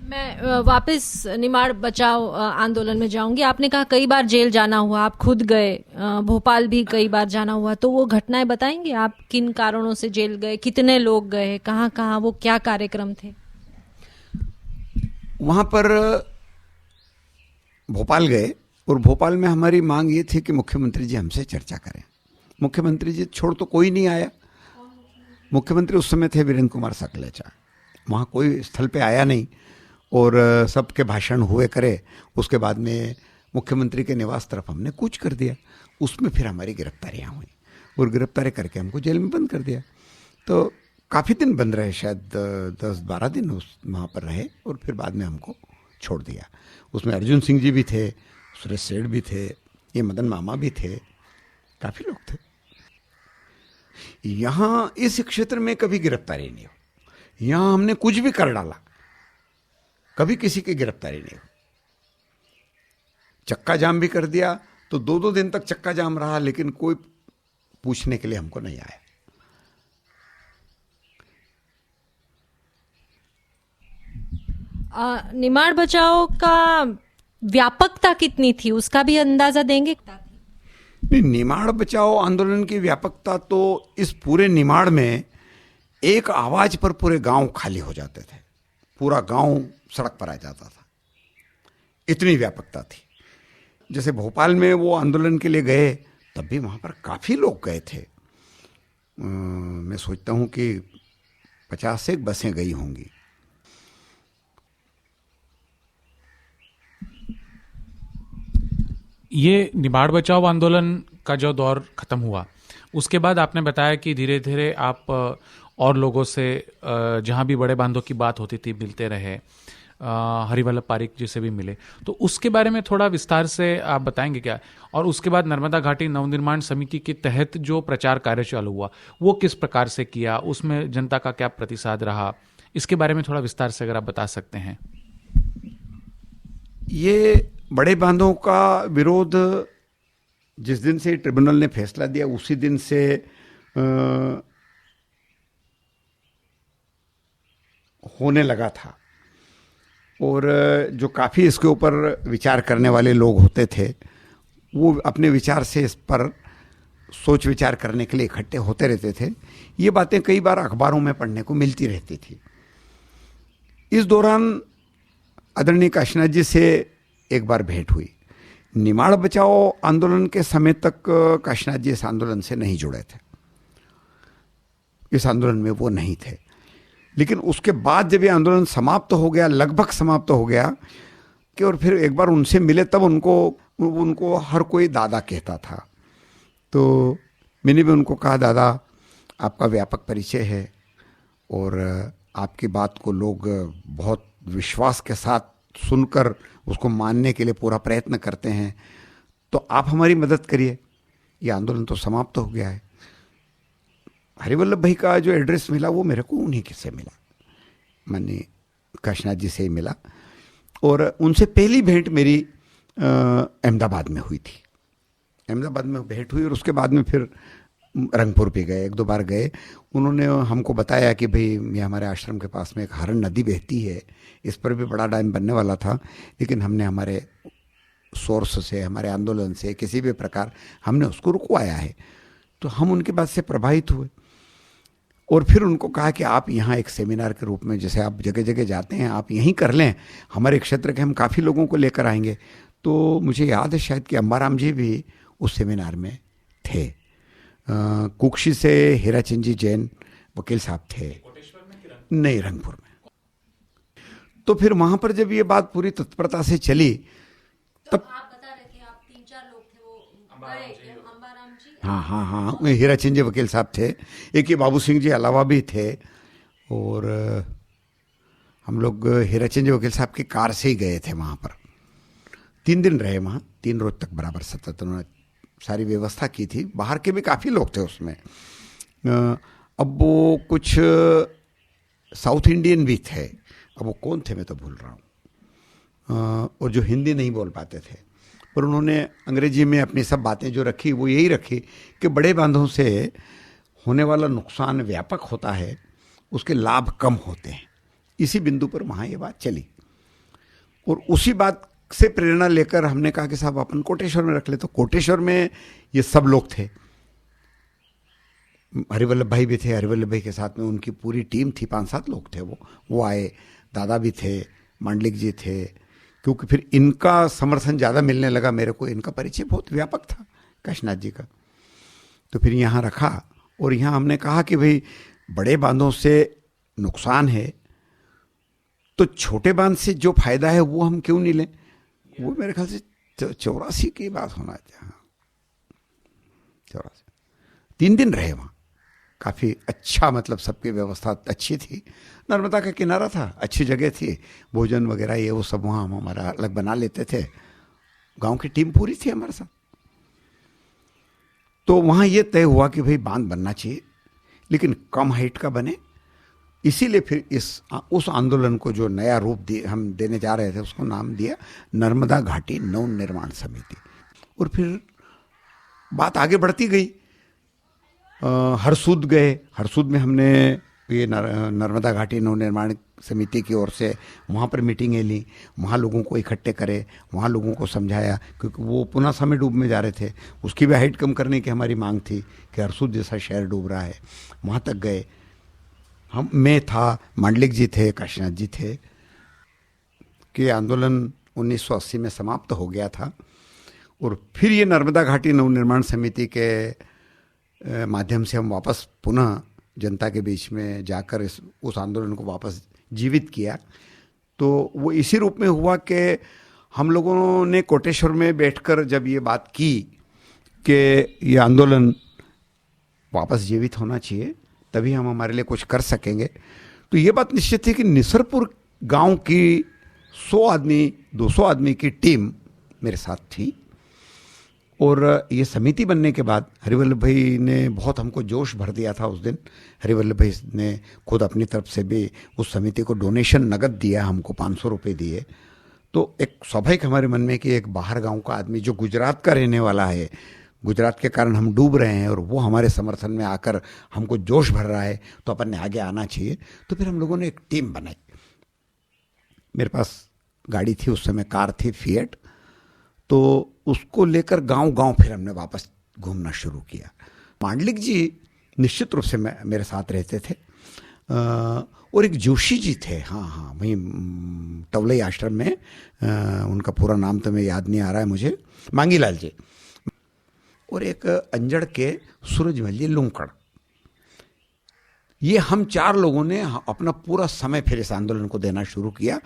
मैं वापस निमाड़ बचाओ आंदोलन में जाऊंगी। आपने कहा कई बार जेल जाना हुआ, आप खुद गए, भोपाल भी कई बार जाना हुआ, तो वो घटनाएं बताएंगे आप किन कारणों से जेल गए, कितने लोग गए, कहाँ कहाँ, वो क्या कार्यक्रम थे? वहाँ पर भोपाल गए और भोपाल में हमारी मांग ये थी कि मुख्यमंत्री जी हमसे चर्चा करें। मुख्यमंत्री जी छोड़ तो कोई नहीं आया। मुख्यमंत्री उस समय थे वीरेंद्र कुमार सकलेचा, वहाँ कोई स्थल पे आया नहीं और सबके भाषण हुए करे। उसके बाद में मुख्यमंत्री के निवास तरफ हमने कूच कर दिया। उसमें फिर हमारी गिरफ्तारियाँ हुई और गिरफ्तारी करके हमको जेल में बंद कर दिया। तो काफ़ी दिन बंद रहे, शायद 10-12 दिन उस वहाँ पर रहे और फिर बाद में हमको छोड़ दिया। उसमें अर्जुन सिंह जी भी थे, सुरेश सेठ भी थे, ये मदन मामा भी थे, काफ़ी लोग थे। यहाँ इस क्षेत्र में कभी गिरफ्तारी नहीं हो। यहाँ हमने कुछ भी कर डाला, कभी किसी की गिरफ्तारी नहीं हो। चक्का जाम भी कर दिया तो 2-2 दिन तक चक्का जाम रहा, लेकिन कोई पूछने के लिए हमको नहीं आया। निमाड़ बचाओ का व्यापकता कितनी थी, उसका भी अंदाजा देंगे? नहीं, निमाड़ बचाओ आंदोलन की व्यापकता तो इस पूरे निमाड़ में एक आवाज पर पूरे गांव खाली हो जाते थे, पूरा गांव सड़क पर आ जाता था, इतनी व्यापकता थी। जैसे भोपाल में वो आंदोलन के लिए गए तब भी वहाँ पर काफ़ी लोग गए थे। मैं सोचता हूँ कि 50 से बसें गई होंगी। ये निमाड़ बचाओ आंदोलन का जो दौर खत्म हुआ, उसके बाद आपने बताया कि धीरे धीरे आप और लोगों से जहाँ भी बड़े बांधों की बात होती थी मिलते रहे, हरिवल्लभ पारिक जी से भी मिले, तो उसके बारे में थोड़ा विस्तार से आप बताएंगे क्या? और उसके बाद नर्मदा घाटी नवनिर्माण समिति के तहत जो प्रचार कार्य चालू हुआ वो किस प्रकार से किया, उसमें जनता का क्या प्रतिसाद रहा, इसके बारे में थोड़ा विस्तार से अगर आप बता सकते हैं। ये बड़े बांधों का विरोध जिस दिन से ट्रिब्यूनल ने फैसला दिया उसी दिन से होने लगा था, और जो काफ़ी इसके ऊपर विचार करने वाले लोग होते थे वो अपने विचार से इस पर सोच विचार करने के लिए इकट्ठे होते रहते थे। ये बातें कई बार अखबारों में पढ़ने को मिलती रहती थी। इस दौरान आदरणीय काशीनाथ जी से एक बार भेंट हुई। निमाड़ बचाओ आंदोलन के समय तक काशीनाथ जी इस आंदोलन से नहीं जुड़े थे, इस आंदोलन में वो नहीं थे। लेकिन उसके बाद जब ये आंदोलन समाप्त हो गया, लगभग समाप्त हो गया, कि और फिर एक बार उनसे मिले तब उनको हर कोई दादा कहता था। तो मैंने भी उनको कहा, दादा आपका व्यापक परिचय है और आपकी बात को लोग बहुत विश्वास के साथ सुनकर उसको मानने के लिए पूरा प्रयत्न करते हैं, तो आप हमारी मदद करिए। ये आंदोलन तो समाप्त हो गया है। हरिवल्लभ भाई का जो एड्रेस मिला वो मेरे को उन्हीं से मिला, मैंने काशीनाथ जी से ही मिला। और उनसे पहली भेंट मेरी अहमदाबाद में हुई थी। अहमदाबाद में भेंट हुई और उसके बाद में फिर रंगपुर भी गए, 1-2 बार गए। उन्होंने हमको बताया कि भाई ये हमारे आश्रम के पास में एक हरण नदी बहती है, इस पर भी बड़ा डैम बनने वाला था, लेकिन हमने हमारे सोर्स से, हमारे आंदोलन से किसी भी प्रकार हमने उसको रुकवाया है। तो हम उनकी बात से प्रभावित हुए और फिर उनको कहा कि आप यहाँ एक सेमिनार के रूप में, जैसे आप जगह जगह जाते हैं, आप यहीं कर लें, हमारे क्षेत्र के हम काफ़ी लोगों को लेकर आएंगे। तो मुझे याद है शायद कि अंबाराम जी भी उस सेमिनार में थे। कुक्षी से हीराचंद जी जैन वकील साहब थे, नहीं रंगपुर में। तो फिर वहाँ पर जब ये बात पूरी तत्परता से चली तब आप बता रहे थे आप 3-4 लोग थे, वो अंबाराम जी। हाँ, हीराचंद जी वकील साहब थे, एक ये बाबू सिंह जी अलावा भी थे, और हम लोग हीराचंद जी वकील साहब की कार से ही गए थे वहाँ पर। 3 दिन रहे वहाँ, 3 रोज तक बराबर सतत उन्होंने सारी व्यवस्था की थी। बाहर के भी काफ़ी लोग थे उसमें। अब वो कुछ साउथ इंडियन भी थे, अब वो कौन थे मैं तो भूल रहा हूँ, और जो हिंदी नहीं बोल पाते थे। पर उन्होंने अंग्रेजी में अपनी सब बातें जो रखी वो यही रखी कि बड़े बांधों से होने वाला नुकसान व्यापक होता है, उसके लाभ कम होते हैं। इसी बिंदु पर वहाँ ये बात चली। और उसी बात से प्रेरणा लेकर हमने कहा कि साहब अपन कोटेश्वर में रख ले। तो कोटेश्वर में ये सब लोग थे, हरिवल्लभ भाई भी थे, हरिवल्लभ भाई के साथ में उनकी पूरी टीम थी, 5-7 लोग थे वो आए, दादा भी थे, मांडलिक जी थे, क्योंकि फिर इनका समर्थन ज़्यादा मिलने लगा मेरे को, इनका परिचय बहुत व्यापक था काशीनाथ जी का। तो फिर यहाँ रखा और यहाँ हमने कहा कि भाई बड़े बांधों से नुकसान है तो छोटे बांध से जो फायदा है वो हम क्यों नहीं लें। वो मेरे ख्याल से 84 की बात होना चाहिए, हाँ 84। 3 दिन रहे वहाँ, काफ़ी अच्छा, मतलब सबकी व्यवस्था अच्छी थी, नर्मदा का किनारा था, अच्छी जगह थी, भोजन वगैरह ये वो सब वहाँ हम हमारा अलग बना लेते थे, गांव की टीम पूरी थी हमारे साथ। तो वहाँ ये तय हुआ कि भाई बांध बनना चाहिए लेकिन कम हाइट का बने, इसीलिए फिर उस आंदोलन को जो नया रूप हम देने जा रहे थे उसको नाम दिया नर्मदा घाटी नव निर्माण समिति। और फिर बात आगे बढ़ती गई, हरसूद गए, हरसूद में हमने ये नर्मदा घाटी नव निर्माण समिति की ओर से वहाँ पर मीटिंगें ली, वहाँ लोगों को इकट्ठे करे, वहाँ लोगों को समझाया, क्योंकि वो पुनः समय डूब में जा रहे थे, उसकी भी हाइट कम करने की हमारी मांग थी कि हरसूद जैसा शहर डूब रहा है। वहाँ तक गए, मैं था, मांडलिक जी थे, काशीनाथ जी थे, कि आंदोलन 1980 में समाप्त हो गया था। और फिर ये नर्मदा घाटी नवनिर्माण समिति के माध्यम से हम वापस पुनः जनता के बीच में जाकर उस आंदोलन को वापस जीवित किया। तो वो इसी रूप में हुआ कि हम लोगों ने कोटेश्वर में बैठकर जब ये बात की कि ये आंदोलन वापस जीवित होना चाहिए तभी हम हमारे लिए कुछ कर सकेंगे, तो ये बात निश्चित थी कि निसरपुर गांव की 100 आदमी 200 आदमी की टीम मेरे साथ थी। और ये समिति बनने के बाद हरिवल्लभ भाई ने बहुत हमको जोश भर दिया था उस दिन। हरिवल्लभ भाई ने खुद अपनी तरफ से भी उस समिति को डोनेशन नगद दिया, हमको 500 रुपये दिए। तो एक स्वाभाविक हमारे मन में कि एक बाहर गांव का आदमी जो गुजरात का रहने वाला है, गुजरात के कारण हम डूब रहे हैं और वो हमारे समर्थन में आकर हमको जोश भर रहा है, तो अपन ने आगे आना चाहिए। तो फिर हम लोगों ने एक टीम बनाई। मेरे पास गाड़ी थी उस समय, कार थी फिएट, तो उसको लेकर गांव-गांव फिर हमने वापस घूमना शुरू किया। मांडलिक जी निश्चित रूप से मेरे साथ रहते थे, और एक जोशी जी थे, हाँ वहीं टवलई आश्रम में, उनका पूरा नाम तो मैं याद नहीं आ रहा है मुझे, मांगीलाल जी, और एक अंजड़ के सूरजमल जी लुंकड़। ये हम 4 लोगों ने अपना पूरा समय फिर इस आंदोलन को देना शुरू किया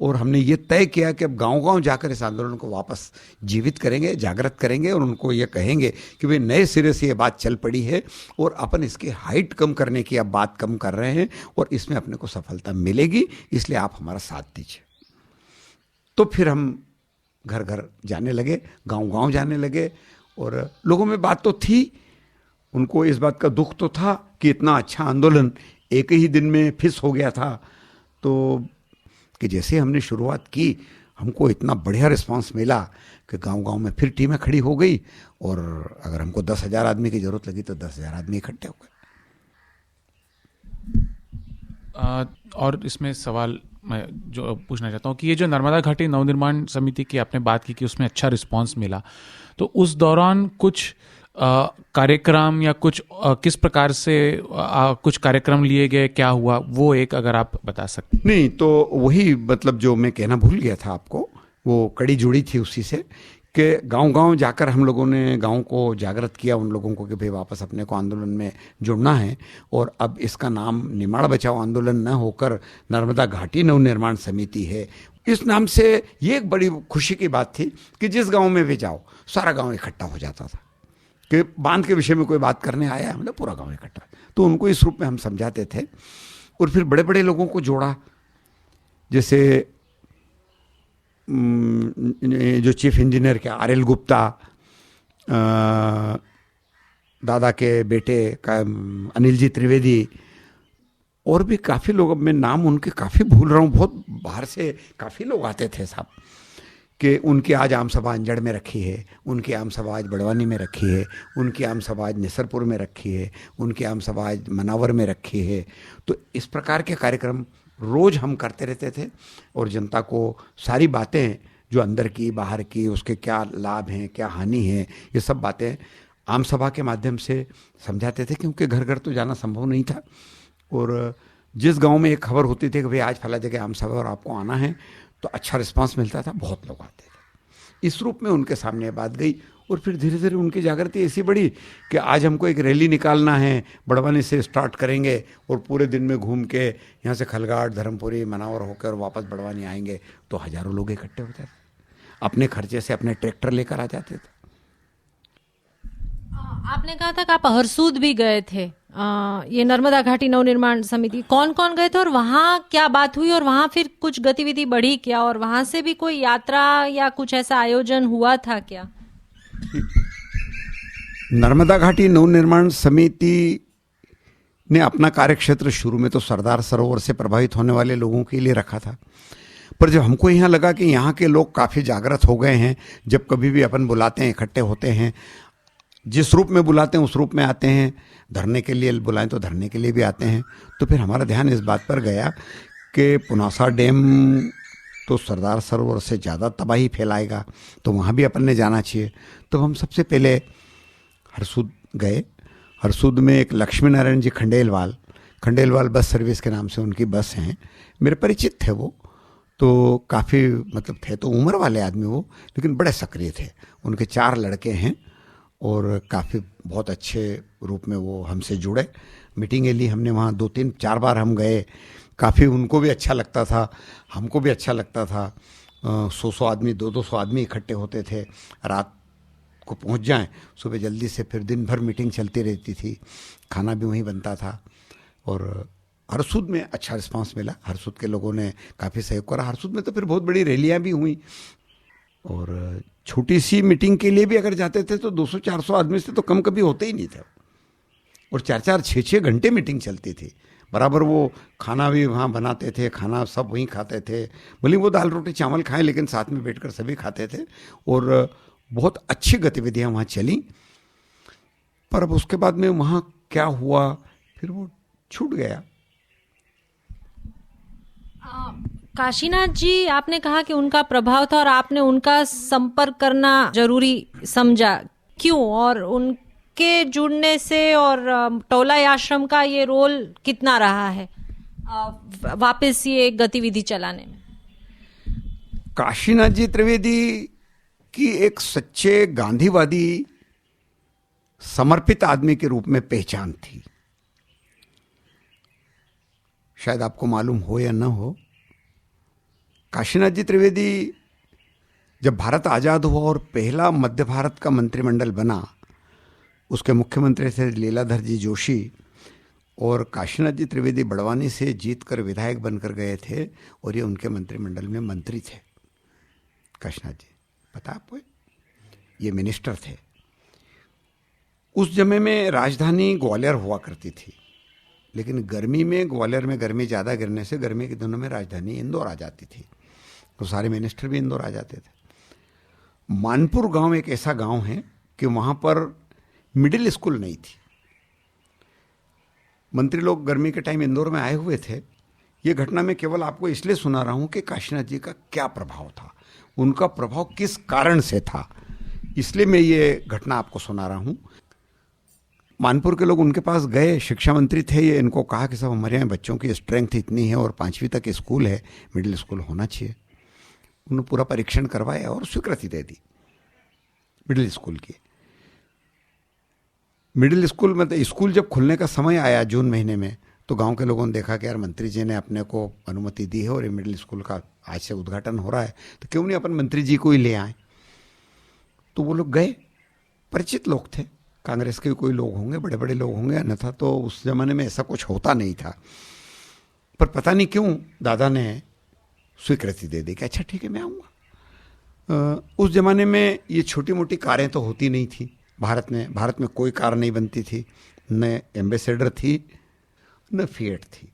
और हमने ये तय किया कि अब गांव-गांव जाकर इस आंदोलन को वापस जीवित करेंगे, जागृत करेंगे और उनको ये कहेंगे कि भाई नए सिरे से ये बात चल पड़ी है और अपन इसकी हाइट कम करने की अब बात कम कर रहे हैं और इसमें अपने को सफलता मिलेगी, इसलिए आप हमारा साथ दीजिए। तो फिर हम घर घर जाने लगे, गाँव-गाँव जाने लगे और लोगों में बात तो थी, उनको इस बात का दुख तो था कि इतना अच्छा आंदोलन एक ही दिन में फिस हो गया था। तो कि जैसे हमने शुरुआत की हमको इतना बढ़िया रिस्पांस मिला कि गांव-गांव में फिर टीमें खड़ी हो गई और अगर हमको 10,000 आदमी की जरूरत लगी तो 10,000 आदमी इकट्ठे हो गए। और इसमें सवाल मैं जो पूछना चाहता हूँ कि ये जो नर्मदा घाटी नवनिर्माण समिति की आपने बात की कि उसमें अच्छा रिस्पांस मिला, तो उस दौरान कुछ कार्यक्रम या कुछ किस प्रकार से कुछ कार्यक्रम लिए गए, क्या हुआ, वो एक अगर आप बता सकते। नहीं तो वही मतलब जो मैं कहना भूल गया था आपको, वो कड़ी जुड़ी थी उसी से कि गांव-गांव जाकर हम लोगों ने गांव को जागृत किया, उन लोगों को कि भाई वापस अपने को आंदोलन में जुड़ना है और अब इसका नाम निमाड़ बचाओ आंदोलन न होकर नर्मदा घाटी नवनिर्माण समिति है। इस नाम से ये एक बड़ी खुशी की बात थी कि जिस गाँव में भी जाओ सारा गाँव इकट्ठा हो जाता था कि बांध के विषय में कोई बात करने आया है, मतलब पूरा गांव इकट्ठा। तो उनको इस रूप में हम समझाते थे और फिर बड़े बड़े लोगों को जोड़ा, जैसे जो चीफ इंजीनियर के आर.एल. गुप्ता, दादा के बेटे का अनिल जी त्रिवेदी, और भी काफ़ी लोग, अब मैं नाम उनके काफ़ी भूल रहा हूँ, बहुत बाहर से काफ़ी लोग आते थे साहब, कि उनकी आज आम सभा अंजड़ में रखी है, उनकी आम सभा आज बड़वानी में रखी है, उनकी आम सभा आज निसरपुर में रखी है, उनकी आम सभा आज मनावर में रखी है। तो इस प्रकार के कार्यक्रम रोज़ हम करते रहते थे और जनता को सारी बातें जो अंदर की बाहर की, उसके क्या लाभ हैं क्या हानि है, ये सब बातें आम सभा के माध्यम से समझाते थे, क्योंकि घर घर तो जाना संभव नहीं था। और जिस गांव में एक खबर होती थी कि भाई आज फला जगह आम सभा और आपको आना है, तो अच्छा रिस्पांस मिलता था, बहुत लोग आते थे। इस रूप में उनके सामने बात गई और फिर धीरे धीरे उनकी जागृति ऐसी बढ़ी कि आज हमको एक रैली निकालना है, बड़वानी से स्टार्ट करेंगे और पूरे दिन में घूम के यहाँ से खलगाट, धर्मपुरी, मनावर होकर वापस बड़वानी आएंगे, तो हजारों लोग इकट्ठे हो जाते थे, अपने खर्चे से अपने ट्रैक्टर लेकर आ जाते थे। आपने कहा था कि आप हरसूद भी गए थे, ये नर्मदा घाटी नवनिर्माण समिति, कौन कौन गए थे और वहां क्या बात हुई और वहां फिर कुछ गतिविधि बढ़ी क्या, और वहां से भी कोई यात्रा या कुछ ऐसा आयोजन हुआ था क्या? नर्मदा घाटी नवनिर्माण समिति ने अपना कार्यक्षेत्र शुरू में तो सरदार सरोवर से प्रभावित होने वाले लोगों के लिए रखा था, पर जब हमको यहाँ लगा कि यहाँ के लोग काफ़ी जागृत हो गए हैं, जब कभी भी अपन बुलाते हैं इकट्ठे होते हैं, जिस रूप में बुलाते हैं उस रूप में आते हैं, धरने के लिए बुलाएं तो धरने के लिए भी आते हैं, तो फिर हमारा ध्यान इस बात पर गया कि पुनासा डैम तो सरदार सरोवर से ज़्यादा तबाही फैलाएगा, तो वहाँ भी अपन ने जाना चाहिए। तो हम सबसे पहले हरसूद गए। हरसूद में एक लक्ष्मी नारायण जी खंडेलवाल बस सर्विस के नाम से उनकी बस हैं, मेरे परिचित थे वो, तो काफ़ी मतलब थे तो उम्र वाले आदमी वो, लेकिन बड़े सक्रिय थे। उनके 4 लड़के हैं और काफ़ी बहुत अच्छे रूप में वो हमसे जुड़े। मीटिंगें ली हमने वहाँ 2-3-4 बार हम गए, काफ़ी उनको भी अच्छा लगता था, हमको भी अच्छा लगता था। 100 आदमी 200 आदमी इकट्ठे होते थे, रात को पहुँच जाएं, सुबह जल्दी से फिर दिन भर मीटिंग चलती रहती थी, खाना भी वहीं बनता था। और हरसूद में अच्छा रिस्पांस मिला, हरसूद के लोगों ने काफ़ी सहयोग करा। हरसूद में तो फिर बहुत बड़ी रैलियाँ भी हुई और छोटी सी मीटिंग के लिए भी अगर जाते थे तो 200-400 आदमी से तो कम कभी होते ही नहीं थे, और 4-4, 6-6 घंटे मीटिंग चलती थी। बराबर वो खाना भी वहाँ बनाते थे, खाना सब वहीं खाते थे, भले वो दाल रोटी चावल खाएं लेकिन साथ में बैठकर सभी खाते थे, और बहुत अच्छी गतिविधियाँ वहाँ चली। पर अब उसके बाद में वहाँ क्या हुआ फिर वो छूट गया। काशीनाथ जी, आपने कहा कि उनका प्रभाव था और आपने उनका संपर्क करना जरूरी समझा, क्यों, और उनके जुड़ने से और टोला आश्रम का ये रोल कितना रहा है वापस ये गतिविधि चलाने में? काशीनाथ जी त्रिवेदी की एक सच्चे गांधीवादी समर्पित आदमी के रूप में पहचान थी। शायद आपको मालूम हो या न हो, काशीनाथ जी त्रिवेदी जब भारत आज़ाद हुआ और पहला मध्य भारत का मंत्रिमंडल बना, उसके मुख्यमंत्री थे लीलाधर जी जोशी, और काशीनाथ जी त्रिवेदी बड़वानी से जीतकर विधायक बनकर गए थे और ये उनके मंत्रिमंडल में मंत्री थे। काशीनाथ जी, पता आपको, ये मिनिस्टर थे। उस समय में राजधानी ग्वालियर हुआ करती थी, लेकिन गर्मी में ग्वालियर में गर्मी ज़्यादा गिरने से गर्मी के दिनों में राजधानी इंदौर आ जाती थी, तो सारे मिनिस्टर भी इंदौर आ जाते थे। मानपुर गांव एक ऐसा गांव है कि वहाँ पर मिडिल स्कूल नहीं थी। मंत्री लोग गर्मी के टाइम इंदौर में आए हुए थे। ये घटना मैं केवल आपको इसलिए सुना रहा हूँ कि काशीनाथ जी का क्या प्रभाव था, उनका प्रभाव किस कारण से था, इसलिए मैं ये घटना आपको सुना रहा हूँ। मानपुर के लोग उनके पास गए, शिक्षा मंत्री थे ये, इनको कहा कि साहब हमारे यहाँ बच्चों की स्ट्रेंथ इतनी है और 5वीं तक स्कूल है, मिडिल स्कूल होना चाहिए। उन्होंने पूरा परीक्षण करवाया और स्वीकृति दे दी मिडिल स्कूल की। मिडिल स्कूल मतलब स्कूल जब खुलने का समय आया जून महीने में, तो गांव के लोगों ने देखा कि यार मंत्री जी ने अपने को अनुमति दी है और ये मिडिल स्कूल का आज से उद्घाटन हो रहा है, तो क्यों नहीं अपन मंत्री जी को ही ले आए। तो वो लोग गए, परिचित लोग थे, कांग्रेस के कोई लोग होंगे, बड़े बड़े लोग होंगे, अन्यथा तो उस जमाने में ऐसा कुछ होता नहीं था। पर पता नहीं क्यों दादा ने स्वीकृति दे दी कि अच्छा ठीक है मैं आऊँगा। उस जमाने में ये छोटी मोटी कारें तो होती नहीं थी भारत में कोई कार नहीं बनती थी, न एम्बेसडर थी न फिएट थी।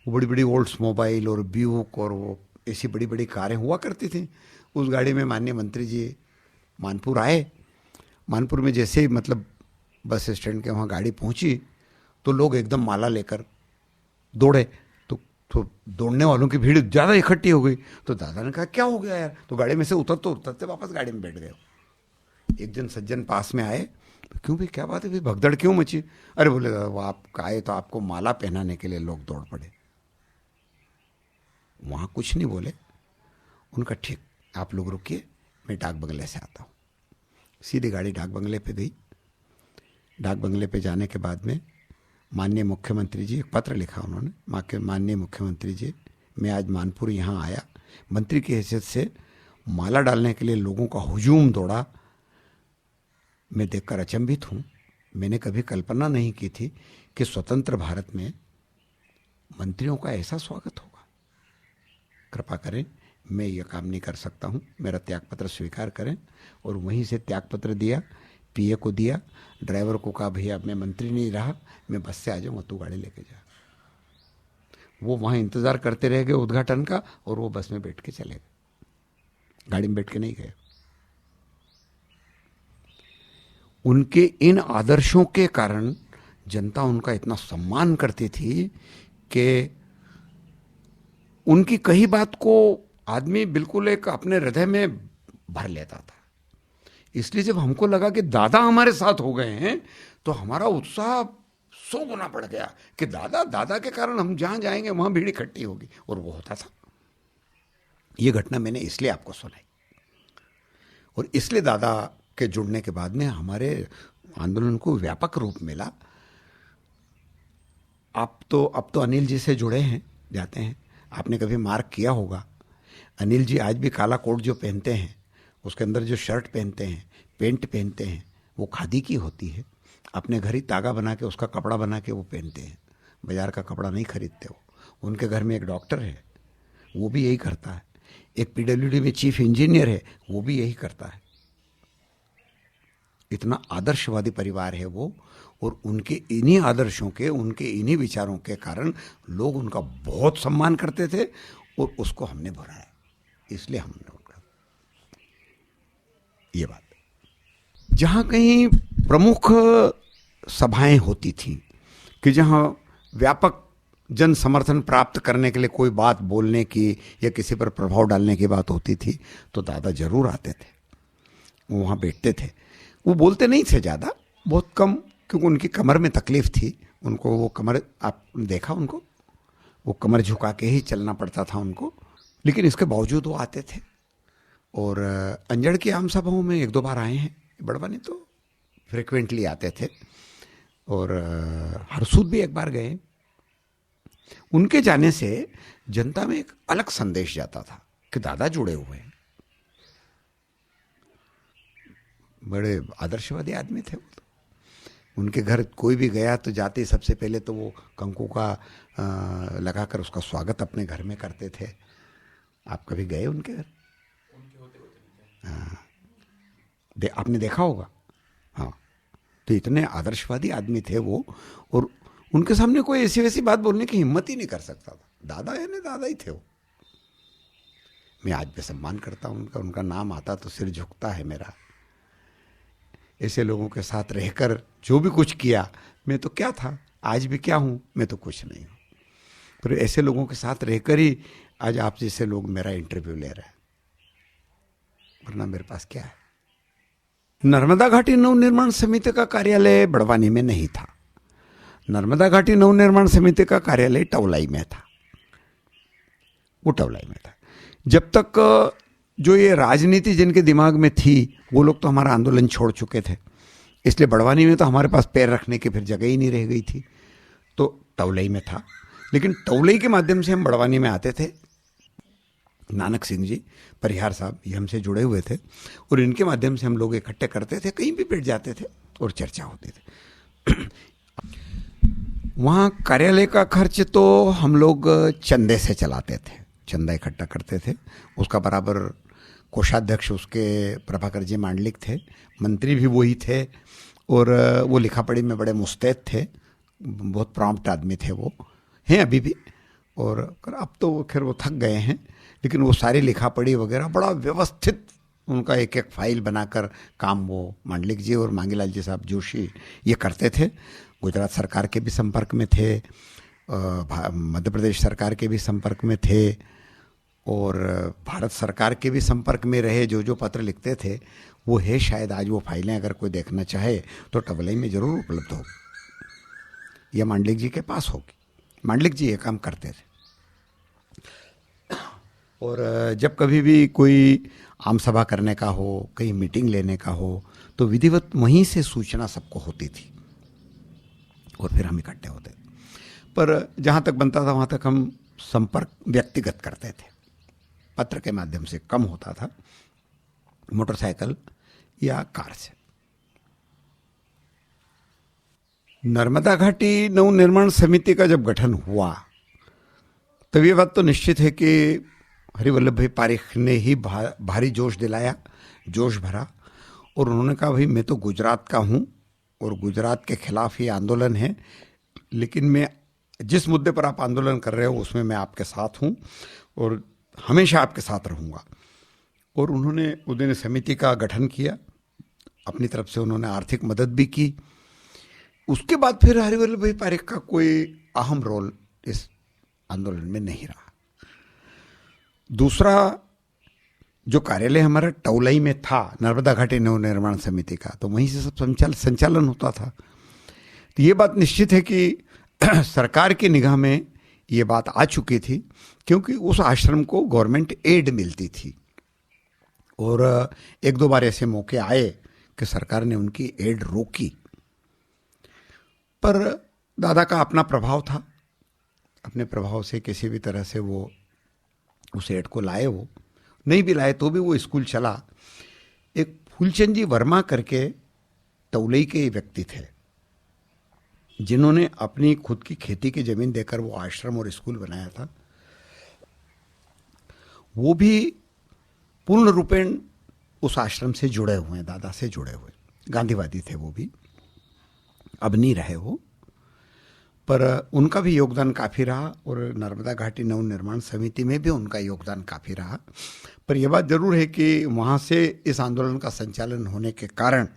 वो बड़ी बड़ी ओल्ड्स मोबाइल और ब्यूक और वो ऐसी बड़ी बड़ी कारें हुआ करती थी। उस गाड़ी में माननीय मंत्री जी मानपुर आए। मानपुर में जैसे ही मतलब बस स्टैंड के वहाँ गाड़ी पहुँची तो लोग एकदम माला लेकर दौड़े, तो तो दौड़ने वालों की भीड़ ज़्यादा इकट्ठी हो गई। तो दादा ने कहा क्या हो गया यार, तो गाड़ी में से उतरते वापस गाड़ी में बैठ गए। एक जन सज्जन पास में आए, तो क्यों भाई क्या बात है भाई, भगदड़ क्यों मची? अरे बोले दादा वो आप आए तो आपको माला पहनाने के लिए लोग दौड़ पड़े। वहाँ कुछ नहीं बोले। उनका ठीक, आप लोग रुकिए, मैं डाक बंगले से आता हूँ। सीधी गाड़ी डाक बंगले पे गई। डाक बंगले पे जाने के बाद में माननीय मुख्यमंत्री जी, एक पत्र लिखा उन्होंने, माननीय मुख्यमंत्री जी, मैं आज मानपुर यहाँ आया, मंत्री की हैसियत से माला डालने के लिए लोगों का हुजूम दौड़ा, मैं देखकर अचंभित हूँ। मैंने कभी कल्पना नहीं की थी कि स्वतंत्र भारत में मंत्रियों का ऐसा स्वागत होगा। कृपा करें, मैं ये काम नहीं कर सकता हूँ, मेरा त्यागपत्र स्वीकार करें। और वहीं से त्यागपत्र दिया, पीए को दिया, ड्राइवर को कहा भैया मैं मंत्री नहीं रहा, मैं बस से आ जाऊँगा, तू गाड़ी लेके जा। वो वहाँ इंतज़ार करते रह गए उद्घाटन का, और वो बस में बैठ के चले गए, गाड़ी में बैठ के नहीं गए। उनके इन आदर्शों के कारण जनता उनका इतना सम्मान करती थी कि उनकी कही बात को आदमी बिल्कुल एक अपने हृदय में भर लेता था। इसलिए जब हमको लगा कि दादा हमारे साथ हो गए हैं, तो हमारा उत्साह 100 गुना बढ़ गया कि दादा के कारण हम जहां जाएंगे वहां भीड़ इकट्ठी होगी। और वो होता था। ये घटना मैंने इसलिए आपको सुनाई, और इसलिए दादा के जुड़ने के बाद में हमारे आंदोलन को व्यापक रूप मिला। अब तो अनिल जी से जुड़े हैं, जाते हैं, आपने कभी मार्क किया होगा, अनिल जी आज भी काला कोट जो पहनते हैं, उसके अंदर जो शर्ट पहनते हैं, पेंट पहनते हैं, वो खादी की होती है। अपने घर ही तागा बना के, उसका कपड़ा बना के वो पहनते हैं, बाजार का कपड़ा नहीं खरीदते वो। उनके घर में एक डॉक्टर है, वो भी यही करता है। एक पीडब्ल्यूडी में चीफ इंजीनियर है, वो भी यही करता है। इतना आदर्शवादी परिवार है वो, और उनके इन्हीं आदर्शों के, उनके इन्हीं विचारों के कारण लोग उनका बहुत सम्मान करते थे, और उसको हमने बढ़ाया। इसलिए हमने उनका ये बात, जहाँ कहीं प्रमुख सभाएं होती थी कि जहाँ व्यापक जन समर्थन प्राप्त करने के लिए कोई बात बोलने की या किसी पर प्रभाव डालने की बात होती थी, तो दादा जरूर आते थे, वो वहाँ बैठते थे। वो बोलते नहीं थे ज़्यादा, बहुत कम, क्योंकि उनकी कमर में तकलीफ थी उनको। वो कमर, आप देखा उनको, वो कमर झुका के ही चलना पड़ता था उनको, लेकिन इसके बावजूद वो आते थे। और अंजड़ की आम सभाओं में 1-2 बार आए हैं, बड़वानी तो फ्रिक्वेंटली आते थे। और हरसूद भी एक बार गए। उनके जाने से जनता में एक अलग संदेश जाता था कि दादा जुड़े हुए हैं। बड़े आदर्शवादी आदमी थे वो तो। उनके घर कोई भी गया तो जाते ही सबसे पहले तो वो कंकु का लगाकर उसका स्वागत अपने घर में करते थे। आप कभी गए उनके घर? हाँ, आपने देखा होगा। हाँ, तो इतने आदर्शवादी आदमी थे वो, और उनके सामने कोई ऐसी वैसी बात बोलने की हिम्मत ही नहीं कर सकता था। दादा है ना, दादा ही थे वो। मैं आज भी सम्मान करता हूँ उनका नाम आता तो सिर झुकता है मेरा। ऐसे लोगों के साथ रहकर जो भी कुछ किया, मैं तो क्या था, आज भी क्या हूँ, मैं तो कुछ नहीं हूँ। पर ऐसे लोगों के साथ रहकर ही आज आप जैसे लोग मेरा इंटरव्यू ले रहे हैं, वरना मेरे पास क्या है। नर्मदा घाटी नवनिर्माण समिति का कार्यालय बड़वानी में नहीं था। नर्मदा घाटी नवनिर्माण समिति का कार्यालय टवलाई में था। वो टवलाई में था। जब तक जो ये राजनीति जिनके दिमाग में थी, वो लोग तो हमारा आंदोलन छोड़ चुके थे, इसलिए बड़वानी में तो हमारे पास पैर रखने की फिर जगह ही नहीं रह गई थी, तो टवलाई में था। लेकिन टवलाई के माध्यम से हम बड़वानी में आते थे। नानक सिंह जी परिहार साहब ये हमसे जुड़े हुए थे, और इनके माध्यम से हम लोग इकट्ठे करते थे, कहीं भी बैठ जाते थे और चर्चा होती थी। वहाँ कार्यालय का खर्च तो हम लोग चंदे से चलाते थे, चंदा इकट्ठा करते थे। उसका बराबर कोषाध्यक्ष उसके प्रभाकर जी मांडलिक थे, मंत्री भी वही थे, और वो लिखा पढ़ी में बड़े मुस्तैद थे, बहुत प्रॉम्प्ट आदमी थे वो, हैं अभी भी। और अब तो खैर वो थक गए हैं, लेकिन वो सारी लिखा पढ़ी वगैरह बड़ा व्यवस्थित, उनका एक एक फाइल बनाकर काम वो मांडलिक जी और मांगीलाल जी साहब जोशी ये करते थे। गुजरात सरकार के भी संपर्क में थे, मध्य प्रदेश सरकार के भी संपर्क में थे और भारत सरकार के भी संपर्क में रहे। जो जो पत्र लिखते थे वो है शायद आज वो फाइलें अगर कोई देखना चाहे तो टवलई में ज़रूर उपलब्ध होगी या मांडलिक जी के पास होगी। मांडलिक जी ये काम करते थे। और जब कभी भी कोई आम सभा करने का हो, कहीं मीटिंग लेने का हो, तो विधिवत वहीं से सूचना सबको होती थी और फिर हम इकट्ठे होते थे। पर जहाँ तक बनता था वहाँ तक हम संपर्क व्यक्तिगत करते थे, पत्र के माध्यम से कम होता था, मोटरसाइकिल या कार से। नर्मदा घाटी नवनिर्माण समिति का जब गठन हुआ तब ये बात तो निश्चित है कि हरिवल्लभ भाई पारिख ने ही भारी जोश दिलाया, जोश भरा और उन्होंने कहा भाई मैं तो गुजरात का हूँ और गुजरात के खिलाफ ये आंदोलन है, लेकिन मैं जिस मुद्दे पर आप आंदोलन कर रहे हो उसमें मैं आपके साथ हूँ और हमेशा आपके साथ रहूँगा। और उन्होंने उदयन समिति का गठन किया, अपनी तरफ से उन्होंने आर्थिक मदद भी की। उसके बाद फिर हरिवल्लभ भाई पारिख का कोई अहम रोल इस आंदोलन में नहीं रहा। दूसरा जो कार्यालय हमारा टवलई में था, नर्मदा घाटी नवनिर्माण समिति का, तो वहीं से सब संचालन होता था। तो ये बात निश्चित है कि सरकार की निगाह में ये बात आ चुकी थी, क्योंकि उस आश्रम को गवर्नमेंट एड मिलती थी और एक दो बार ऐसे मौके आए कि सरकार ने उनकी एड रोकी। पर दादा का अपना प्रभाव था, अपने प्रभाव से किसी भी तरह से वो उस एड को लाए। वो नहीं भी लाए तो भी वो स्कूल चला। एक फूलचंद जी वर्मा करके टवलई के व्यक्ति थे जिन्होंने अपनी खुद की खेती की जमीन देकर वो आश्रम और स्कूल बनाया था। वो भी पूर्ण रूपेण उस आश्रम से जुड़े हुए हैं, दादा से जुड़े हुए, गांधीवादी थे वो भी, अब नहीं रहे वो, पर उनका भी योगदान काफ़ी रहा और नर्मदा घाटी नवनिर्माण समिति में भी उनका योगदान काफ़ी रहा। पर यह बात जरूर है कि वहाँ से इस आंदोलन का संचालन होने के कारण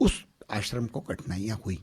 उस आश्रम को कठिनाइयाँ हुई।